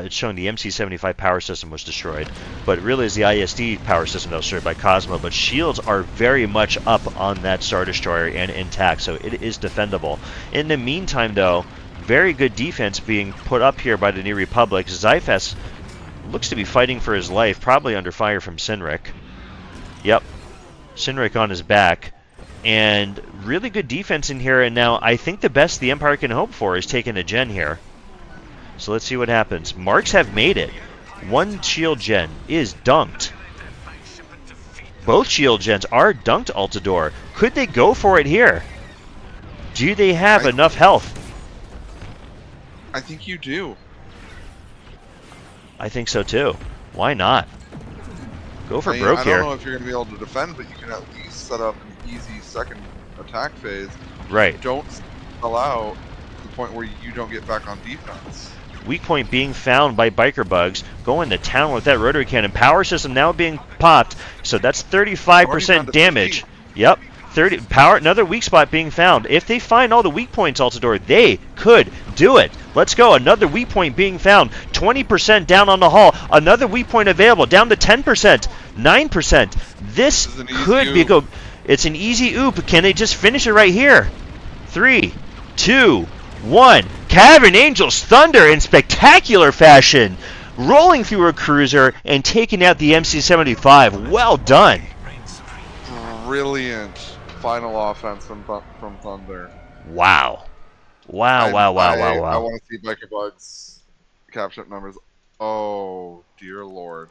it's showing the MC-75 power system was destroyed. But really is the ISD power system that was destroyed by Cosmo. But shields are very much up on that Star Destroyer and intact, so it is defendable. In the meantime, though, very good defense being put up here by the New Republic. Zyphas looks to be fighting for his life, probably under fire from Sinric. Yep. Sinric on his back. And really good defense in here, and now I think the best the Empire can hope for is taking a gen here. So let's see what happens. Marks have made it. One shield gen is dunked. Both shield gens are dunked, Ultador. Could they go for it here? Do they have enough health? I think you do. I think so too. Why not? Go for broke here. I don't know if you're going to be able to defend, but you can at least set up an easy second attack phase. Right. Don't allow to the point where you don't get back on defense. Weak point being found by Biker Bugs. Going to town with that rotary cannon. Power system now being popped. So that's 35% damage. Yep. 30 power. Another weak spot being found. If they find all the weak points, Ultador, they could do it. Let's go. Another weak point being found. 20% down on the hull. Another weak point available. Down to 10%. 9%. This could be a go. It's an easy oop. Can they just finish it right here? 3, 2, 1. Cavern Angel's Thunder in spectacular fashion, rolling through a cruiser and taking out the MC-75. Well done. Brilliant final offense from Thunder. Wow. Wow, I wow, wow, wow, I I wow. want to see Biker Bugs capture numbers. Oh dear lord.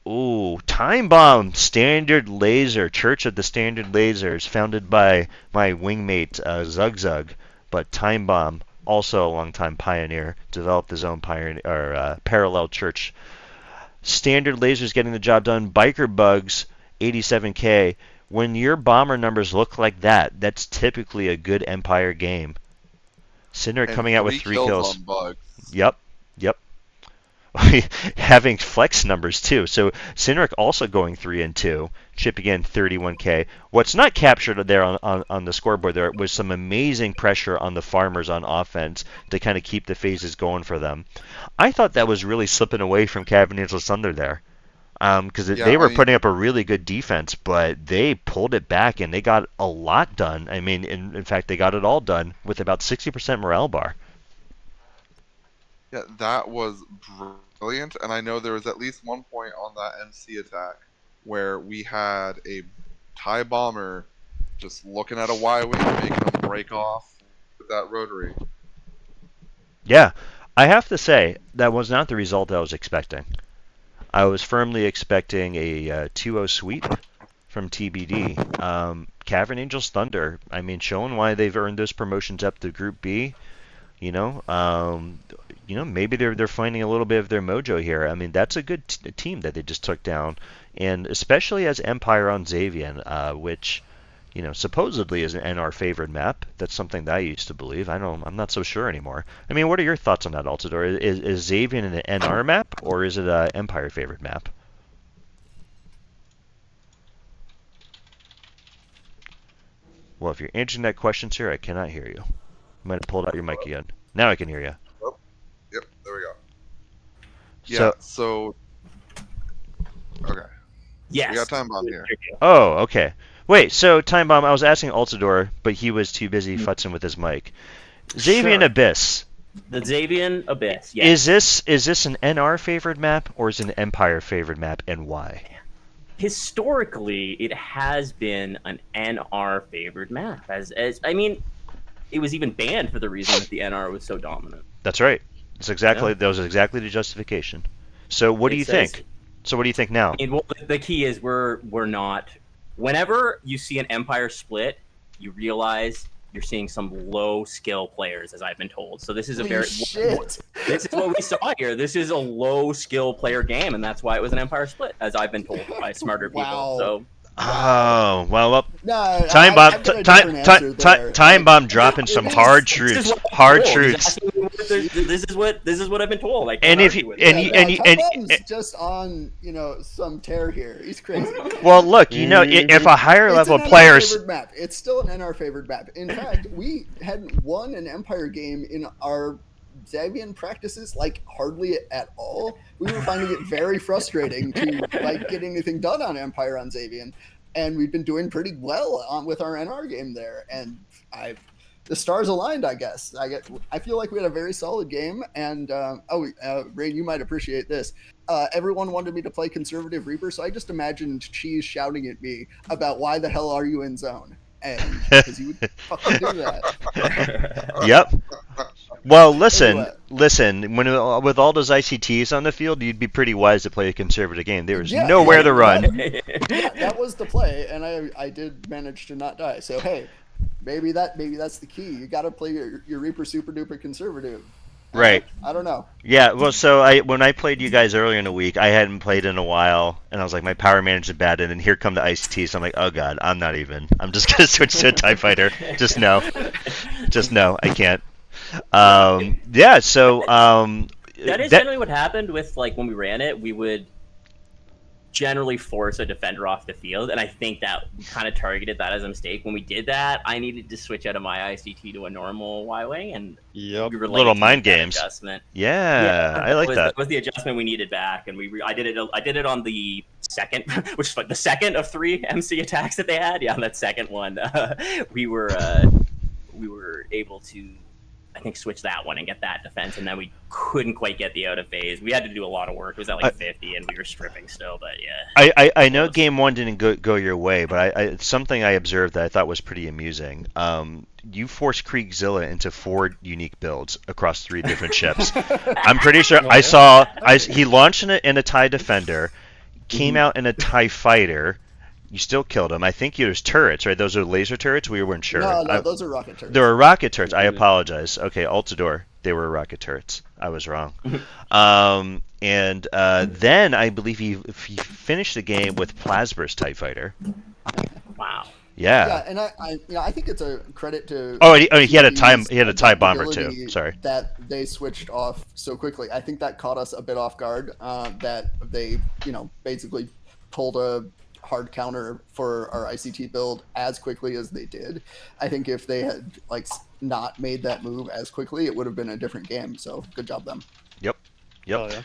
Ooh, Time Bomb, Standard Laser, Church of the Standard Lasers, founded by my wingmate Zug Zug, but Time Bomb, also a longtime pioneer, developed his own pioneer or parallel church. Standard Lasers getting the job done. Biker Bugs, 87K. When your bomber numbers look like that, that's typically a good Empire game. Cinder And coming out with 3 three kills kills. on Bugs. Yep, yep. Having flex numbers too. So Sinric also going 3 and 2, chipping in 31K. What's not captured there on the scoreboard there was some amazing pressure on the farmers on offense to kind of keep the phases going for them. I thought that was really slipping away from Cavern Angel's Thunder there. Because Yeah, they I were mean, putting up a really good defense, but they pulled it back and they got a lot done. I mean, in fact, they got it all done with about 60% morale bar. yeah, that was brilliant. And I know there was at least one point on that MC attack where we had a TIE bomber just looking at a Y wing, making him break off with that rotary. Yeah, I have to say that was not the result I was expecting. I was firmly expecting a 2-0 sweep from TBD. Cavern Angels Thunder. I mean, showing why they've earned those promotions up to Group B. You know, maybe they're finding a little bit of their mojo here. I mean, that's a good team that they just took down, and especially as Empire on Xavian, which supposedly is an NR favored map. That's something that I used to believe. I'm not so sure anymore. I mean, what are your thoughts on that, Ultador? Is Xavian an NR map or is it a Empire favored map? Well, if you're answering that question, sir, I cannot hear you. You might have pulled out your mic again. Now I can hear you. Oh, yep, there we go. Yeah, So, so okay, we got Yes. time bomb here. oh, okay. Wait, so Time Bomb, I was asking Ultador, but he was too busy futzing with his mic. Xavian Sure. Abyss. The Xavian Abyss. Yes. Is this an NR favored map or is it an Empire favored map, and why? Historically, it has been an NR favored map. As I mean, it was even banned for the reason that the NR was so dominant. That's right. That was exactly the justification. So what do It you says, think? So what do you think now? I mean, well, the key is we're not. Whenever you see an Empire split, you realize you're seeing some low skill players, as I've been told. So this is a Holy very shit. this is what we saw here. This is a low skill player game, and that's why it was an Empire split, as I've been told by smarter people. Wow. So Oh, well, No, Time Bomb, I've got a different answer there. Time Like, Bomb dropping some hard this is truths, what I'm hard told. He's truths. asking me this is what I've been told. I can't And if argue you with and it. you yeah, and no, you, Time and, Bomb's just on, some tear here. He's crazy. well, look, if a higher It's level an NR player, favored map. It's still an NR favored map. In fact, we hadn't won an Empire game in our Xavian practices like hardly at all. We were finding it very frustrating to get anything done on Empire on Xavian, and we've been doing pretty well with our NR game there. And the stars aligned, I guess. I feel like we had a very solid game. And Rain, you might appreciate this. Everyone wanted me to play conservative Reaper, so I just imagined Cheese shouting at me about why the hell are you in zone, and because he would fucking do that. yep. Well, listen, Anyway. listen. With all those ICTs on the field, you'd be pretty wise to play a conservative game. There was Yeah, nowhere to yeah, run. Yeah, that was the play, and I did manage to not die. So hey, maybe that's the key. You got to play your Reaper super duper conservative. Right. I don't know. Yeah, well, so when I played you guys earlier in the week, I hadn't played in a while, and I was like, my power management bad, and then here come the ICTs. So I'm like, oh god, I'm just gonna switch to a TIE fighter. Just no, I can't. Yeah, so That is generally what happened with when we ran it. We would generally force a defender off the field, and I think that we kind of targeted that as a mistake. When we did that, I needed to switch out of my ICT to a normal Y-wing, and Yep. we were Little mind that games. adjustment. Yeah, I like that. That was the adjustment we needed back, and I did it on the second, which is like the second of 3 MC attacks that they had. Yeah, on that second one, we were able to I think, switch that one and get that defense, and then we couldn't quite get the out of phase. We had to do a lot of work. It was at like 50, and we were stripping still, but yeah. I know game one didn't go your way, but it's something I observed that I thought was pretty amusing. You forced Kriegzilla into 4 unique builds across 3 different ships. I'm pretty sure he launched in a TIE Defender, came out in a TIE Fighter. You still killed him. I think there's turrets, right? Those are laser turrets? We weren't sure. No, those are rocket turrets. They were rocket turrets. I apologize. Okay, Ultador. They were rocket turrets. I was wrong. Then I believe he finished the game with Plasber's TIE Fighter. Wow. Yeah, and I think it's a credit to. He had a TIE bomber too. Sorry. That they switched off so quickly. I think that caught us a bit off guard. That they basically pulled a hard counter for our ICT build as quickly as they did. I think if they had not made that move as quickly, it would have been a different game. So good job them. Yep. Oh, yeah.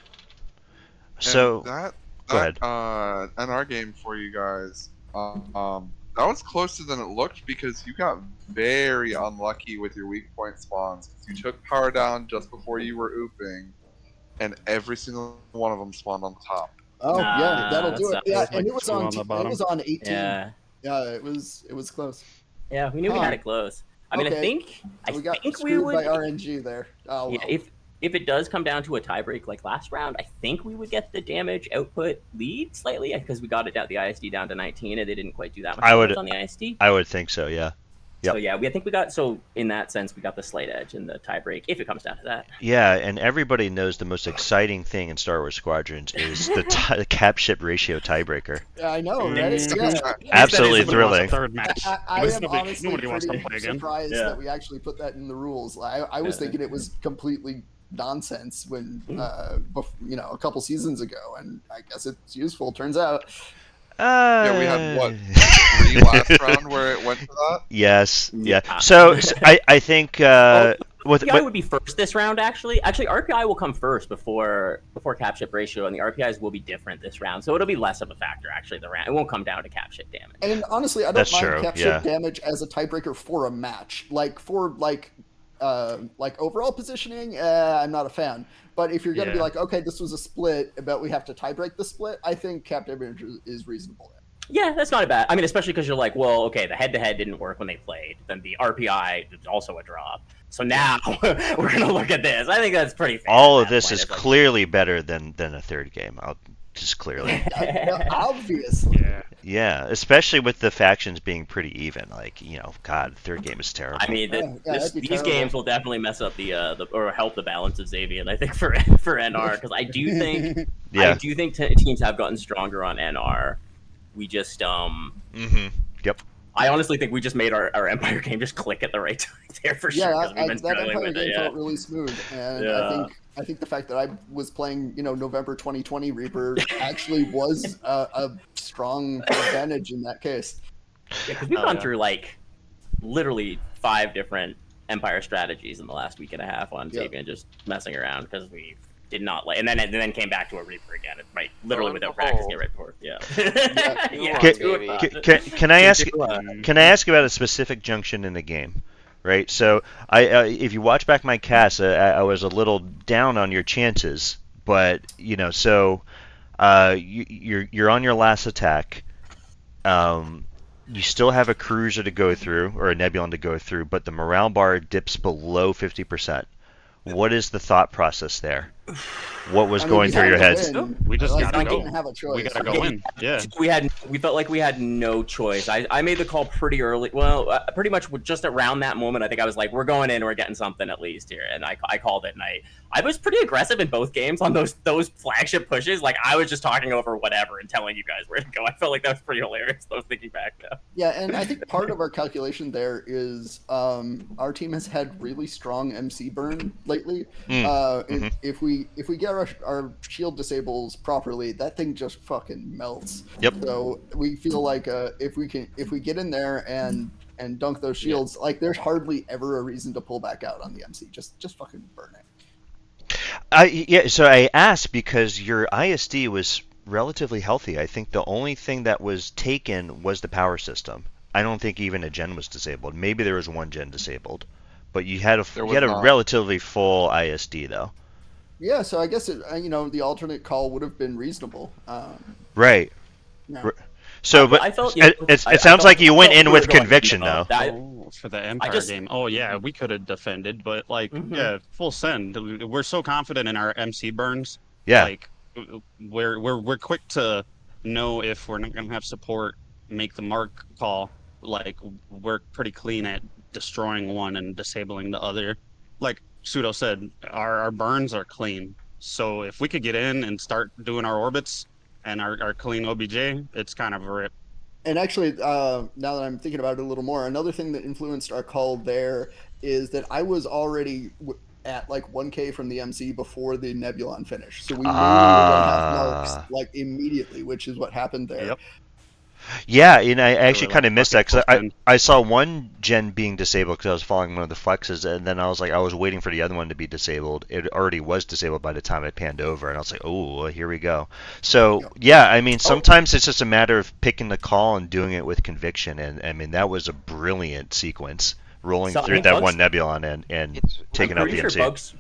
So that go ahead. NR game for you guys, that was closer than it looked because you got very unlucky with your weak point spawns. You took power down just before you were ooping, and every single one of them spawned on the top. Oh yeah, that'll do it. Yeah, and it was two on on the bottom. it was on 18. Yeah. Yeah, it was close. Yeah, we knew we had it close. I mean, Okay. I We got think we screwed would. by RNG there. Oh well. Yeah, if it does come down to a tiebreak like last round, I think we would get the damage output lead slightly because we got it down the ISD down to 19, and they didn't quite do that much damage on the ISD. I would think so. Yeah. Yep. So yeah, I think we got in that sense we got the slight edge in the tiebreak if it comes down to that. Yeah, and everybody knows the most exciting thing in Star Wars Squadrons is the cap ship ratio tiebreaker. Yeah, I know, right? Yeah. Absolutely Nobody wants a thrilling. third match. I am Nobody honestly wants to play pretty again. surprised Yeah. that we actually put that in the rules. I was thinking it was completely nonsense when a couple seasons ago, and I guess it's useful. Turns out. Yeah, we had what 3 last round where it went to that. Yes. Yeah. So I think RPI would be first this round. Actually, RPI will come first before cap ship ratio, and the RPIs will be different this round, so it'll be less of a factor. Actually, the round it won't come down to cap ship damage. And honestly, I don't That's mind true, cap ship damage as a tiebreaker for a match. For overall positioning, I'm not a fan. But if you're going to be okay, this was a split, but we have to tiebreak the split, I think cap damage is reasonable. Yeah, that's not bad. I mean, especially because you're like, well, okay, the head-to-head didn't work when they played. Then the RPI is also a drop. So now we're going to look at this. I think that's pretty fair. All of this is clearly better than a third game. Just clearly. Obviously. Yeah, especially with the factions being pretty even. God, third game is terrible. I mean, these terrible. games will definitely mess up the or help the balance of Xavier. I think for NR, because I do think teams have gotten stronger on NR. We just Yep. I honestly think we just made our Empire game just click at the right time there for sure. Yeah, We've been that struggling Empire with game it, felt really smooth, and I think the fact that I was playing, November 2020 Reaper actually was a strong advantage in that case. Yeah, because we've gone through literally 5 different Empire strategies in the last week and a half on Xavier, just messing around because we did not and then came back to a Reaper again. It literally without practicing it right before. Yeah. Can I ask about a specific junction in the game? Right. So if you watch back my cast, I was a little down on your chances, but you're on your last attack. You still have a cruiser to go through or a Nebulon to go through, but the morale bar dips below 50%. What is the thought process there? What was going through your heads? We just gotta go. Didn't have a choice. We gotta go in. Yeah. We felt like we had no choice. I made the call pretty early. Well, pretty much just around that moment. I think I was like, we're going in. We're getting something at least here, and I called it. And I was pretty aggressive in both games on those flagship pushes. I was just talking over whatever and telling you guys where to go. I felt like that was pretty hilarious. I was thinking back now. Yeah, and I think part of our calculation there is our team has had really strong MC burn lately. If we get our shield disables properly, that thing just fucking melts. Yep. So we feel like if we get in there and dunk those shields, there's hardly ever a reason to pull back out on the MC. Just fucking burn it. So I asked because your ISD was relatively healthy. I think the only thing that was taken was the power system. I don't think even a gen was disabled. Maybe there was one gen disabled, but you had There you was had a not. relatively full ISD though. Yeah, so I guess the alternate call would have been reasonable. Right. Yeah. R- So, but I felt, it sounds like you I went felt in we were with going in, conviction though. though. Oh, for the I Empire just, game. Oh yeah, we could have defended, but like, Mhm. yeah, full send. We're so confident in our MC burns. Yeah. Like, we're quick to know if we're not gonna have support make the mark call. Like, we're pretty clean at destroying one and disabling the other. Like Pseudo said, our burns are clean. So if we could get in and start doing our orbits and our clean OBJ, it's kind of a rip. And actually, now that I'm thinking about it a little more, another thing that influenced our call there is that I was already at like 1K from the MC before the Nebulon finish. So we knew we were going to have marks Ah. like immediately, which is what happened there. Yep. Yeah, and I They actually were like, kind of missed fuck it, that full because I send. I saw one gen being disabled because I was following one of the flexes, and then I was like I was waiting for the other one to be disabled. It already was disabled by the time I panned over, and I was like, oh, here we go. So Yep. yeah, I mean Oh. sometimes it's just a matter of picking the call and doing it with conviction, and I mean that was a brilliant sequence rolling So, I through mean, that Bugs, one Nebulon and It's I'm taking out pretty the sure MC.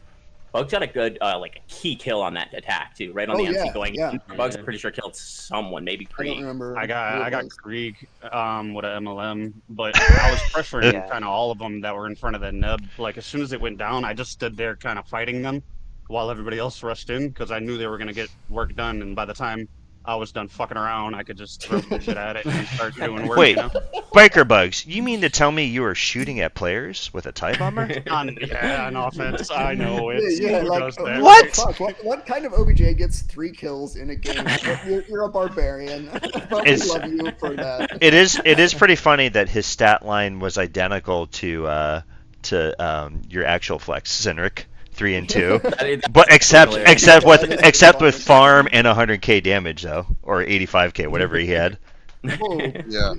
Bugs got a good, like a key kill on that attack too, right on Oh the MC yeah, going yeah. in. Bugs, I'm Yeah. pretty sure killed someone, maybe I don't Krieg. remember. I who got it was. Krieg with an MLM, but I was pressuring Yeah. kind of all of them that were in front of the neb. Like as soon as it went down, I just stood there kind of fighting them while everybody else rushed in because I knew they were gonna get work done. And by the time I was done fucking around, I could just throw some shit at it and start doing work. Wait, You know? Biker Bugs, you mean to tell me you were shooting at players with a TIE bomber? On offense, I know it's Yeah, who like does that. What? Fuck, what kind of OBJ gets 3 kills in a game? You're a barbarian, but we It's- love you for that. It is pretty funny that his stat line was identical to your actual flex, Zinric, 3 and 2. But hilarious. except with farm and 100k damage though, or 85k, whatever he had. Whoa, Yeah.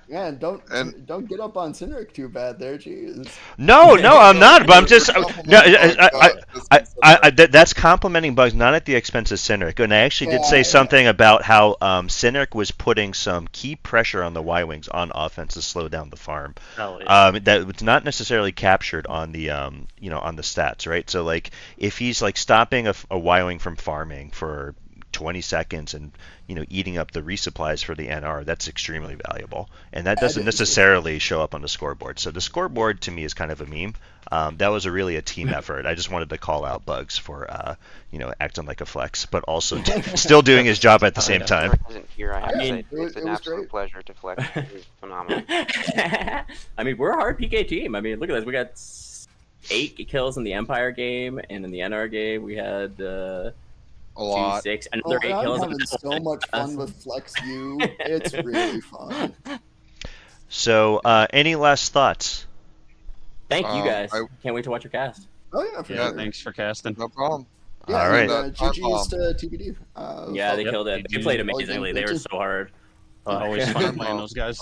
man, And- don't get up on Cindric too bad there, jeez. No, I'm not. But I'm just no. Just That's complimenting Bugs, not at the expense of Cindric. And I actually did say Yeah. something about how Cindric was putting some key pressure on the Y-wings on offense to slow down the farm. Hell yeah. That was not necessarily captured on the on the stats, right? So like if he's like stopping a Y-wing from farming for 20 seconds and eating up the resupplies for the NR, that's extremely valuable, and that doesn't necessarily show up on the scoreboard. So the scoreboard to me is kind of a meme. That was really a team effort. I just wanted to call out Bugs for acting like a flex, but also still doing his job at the same time. Mark isn't here. I have I to mean, say, it was it's an absolute great. pleasure to flex. It was phenomenal. I mean, we're a hard PK team. I mean, look at this. We got 8 kills in the Empire game, and in the NR game, we had a lot. 6, Oh, another 8 I'm kills. having so much fun with Flex U. It's really fun. So any last thoughts? Thank you guys. I- Can't wait to watch your cast. Oh yeah, for Yeah, sure. thanks for casting. No problem. Yeah, All and, right. GG's to TBD. Yeah, they Yep, killed it. They GG. played Oh, amazingly. yeah, They were too. so hard. Always fun playing those guys.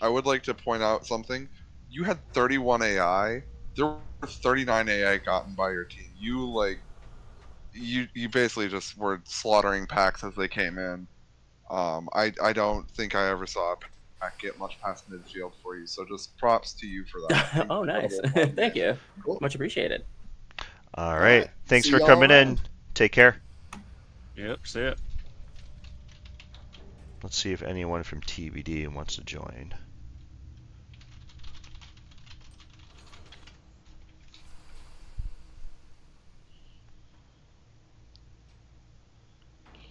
I would like to point out something. You had 31 AI. There were 39 AI gotten by your team. You basically just were slaughtering packs as they came in. I don't think I ever saw a pack get much past midfield for you. So just props to you for that. Oh, nice. Incredible fun. Thank you. Cool. Much appreciated. All right. right. Thanks See for y'all coming in. around. Take care. Yep, see it. Let's see if anyone from TBD wants to join.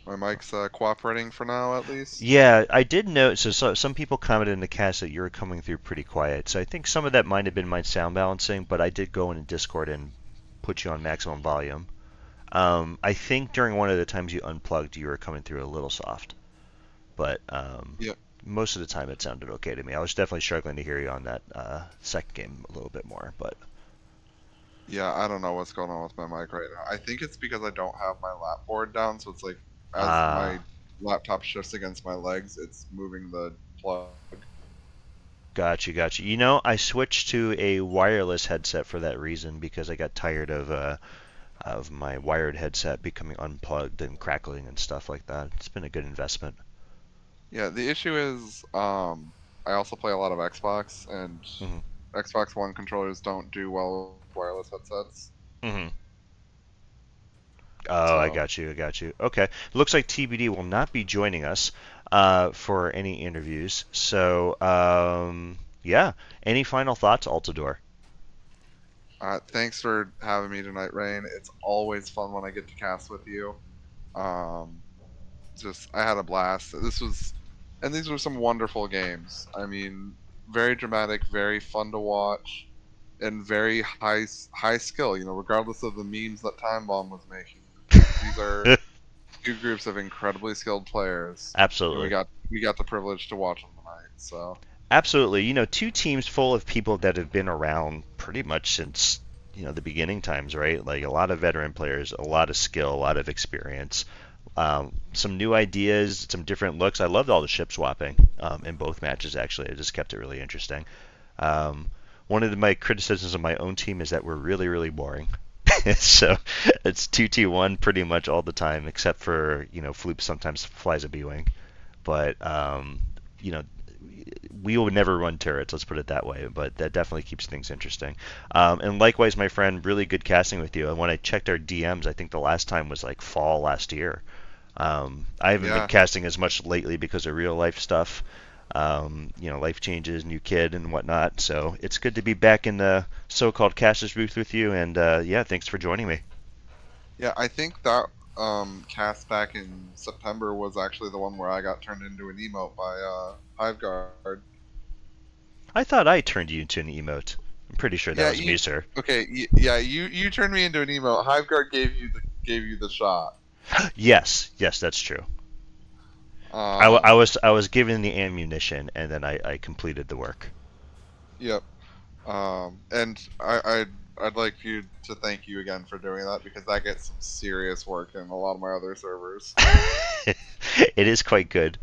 My mic's cooperating for now, at least. Yeah, I did note. So some people commented in the cast that you were coming through pretty quiet. So I think some of that might have been my sound balancing, but I did go in Discord and put you on maximum volume. I think during one of the times you unplugged, you were coming through a little soft, but Yeah. most of the time it sounded okay to me. I was definitely struggling to hear you on that second game a little bit more, but Yeah, I don't know what's going on with my mic right now. I think it's because I don't have my lap board down, so it's like as Ah. my laptop shifts against my legs, it's moving the plug. Gotcha. I switched to a wireless headset for that reason because I got tired of my wired headset becoming unplugged and crackling and stuff like that. It's been a good investment. Yeah, the issue is I also play a lot of Xbox, and Mhm. Xbox One controllers don't do well with wireless headsets. Hmm. Oh, I So got you. I got you. Okay. Looks like TBD will not be joining us for any interviews. So, yeah. Any final thoughts, Altador? thanks for having me tonight, Rain. It's always fun when I get to cast with you. Um, just I had a blast. And these were some wonderful games. I mean, very dramatic, very fun to watch, and very high skill. You know, regardless of the memes that Time Bomb was making, these are two groups of incredibly skilled players, and Absolutely. we got the privilege to watch them tonight. So Absolutely. Two teams full of people that have been around pretty much since, the beginning times, right? Like a lot of veteran players, a lot of skill, a lot of experience. Some new ideas, some different looks. I loved all the ship swapping in both matches, actually. It just kept it really interesting. Um, one of my criticisms of my own team is that we're really, really boring. So it's 2T1 pretty much all the time, except for, Floop sometimes flies a B-Wing. But, you know, we will never run turrets, let's put it that way, but that definitely keeps things interesting. And likewise, my friend, really good casting with you. And when I checked our DMs, I think the last time was like fall last year. I haven't been yeah, casting as much lately because of real life stuff. Life changes, new kid and whatnot. So it's good to be back in the so-called caster's booth with you. And yeah, thanks for joining me. yeah. I think that cast back in September was actually the one where I got turned into an emote by Hiveguard. I thought I turned you into an emote. I'm pretty sure that Yeah, was me, sir. yeah, you turned me into an emote. Hiveguard gave you the shot. Yes, yes, that's true. I Um, was I was given the ammunition and then I completed the work. yep. And I'd like you to thank you again for doing that because that gets some serious work in a lot of my other servers. It is quite good.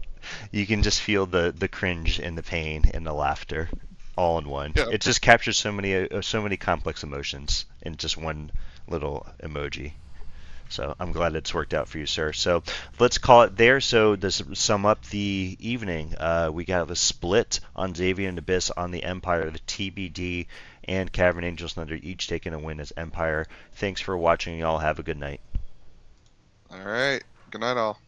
You can just feel the cringe and the pain and the laughter all in one. Yep. It just captures so many complex emotions in just one little emoji. So I'm glad it's worked out for you, sir. So let's call it there. So to sum up the evening, we got the split on Xavier and Abyss on the Empire, the TBD, and Cavern Angels Thunder each taking a win as Empire. Thanks for watching, y'all. Have a good night. All right. Good night, all.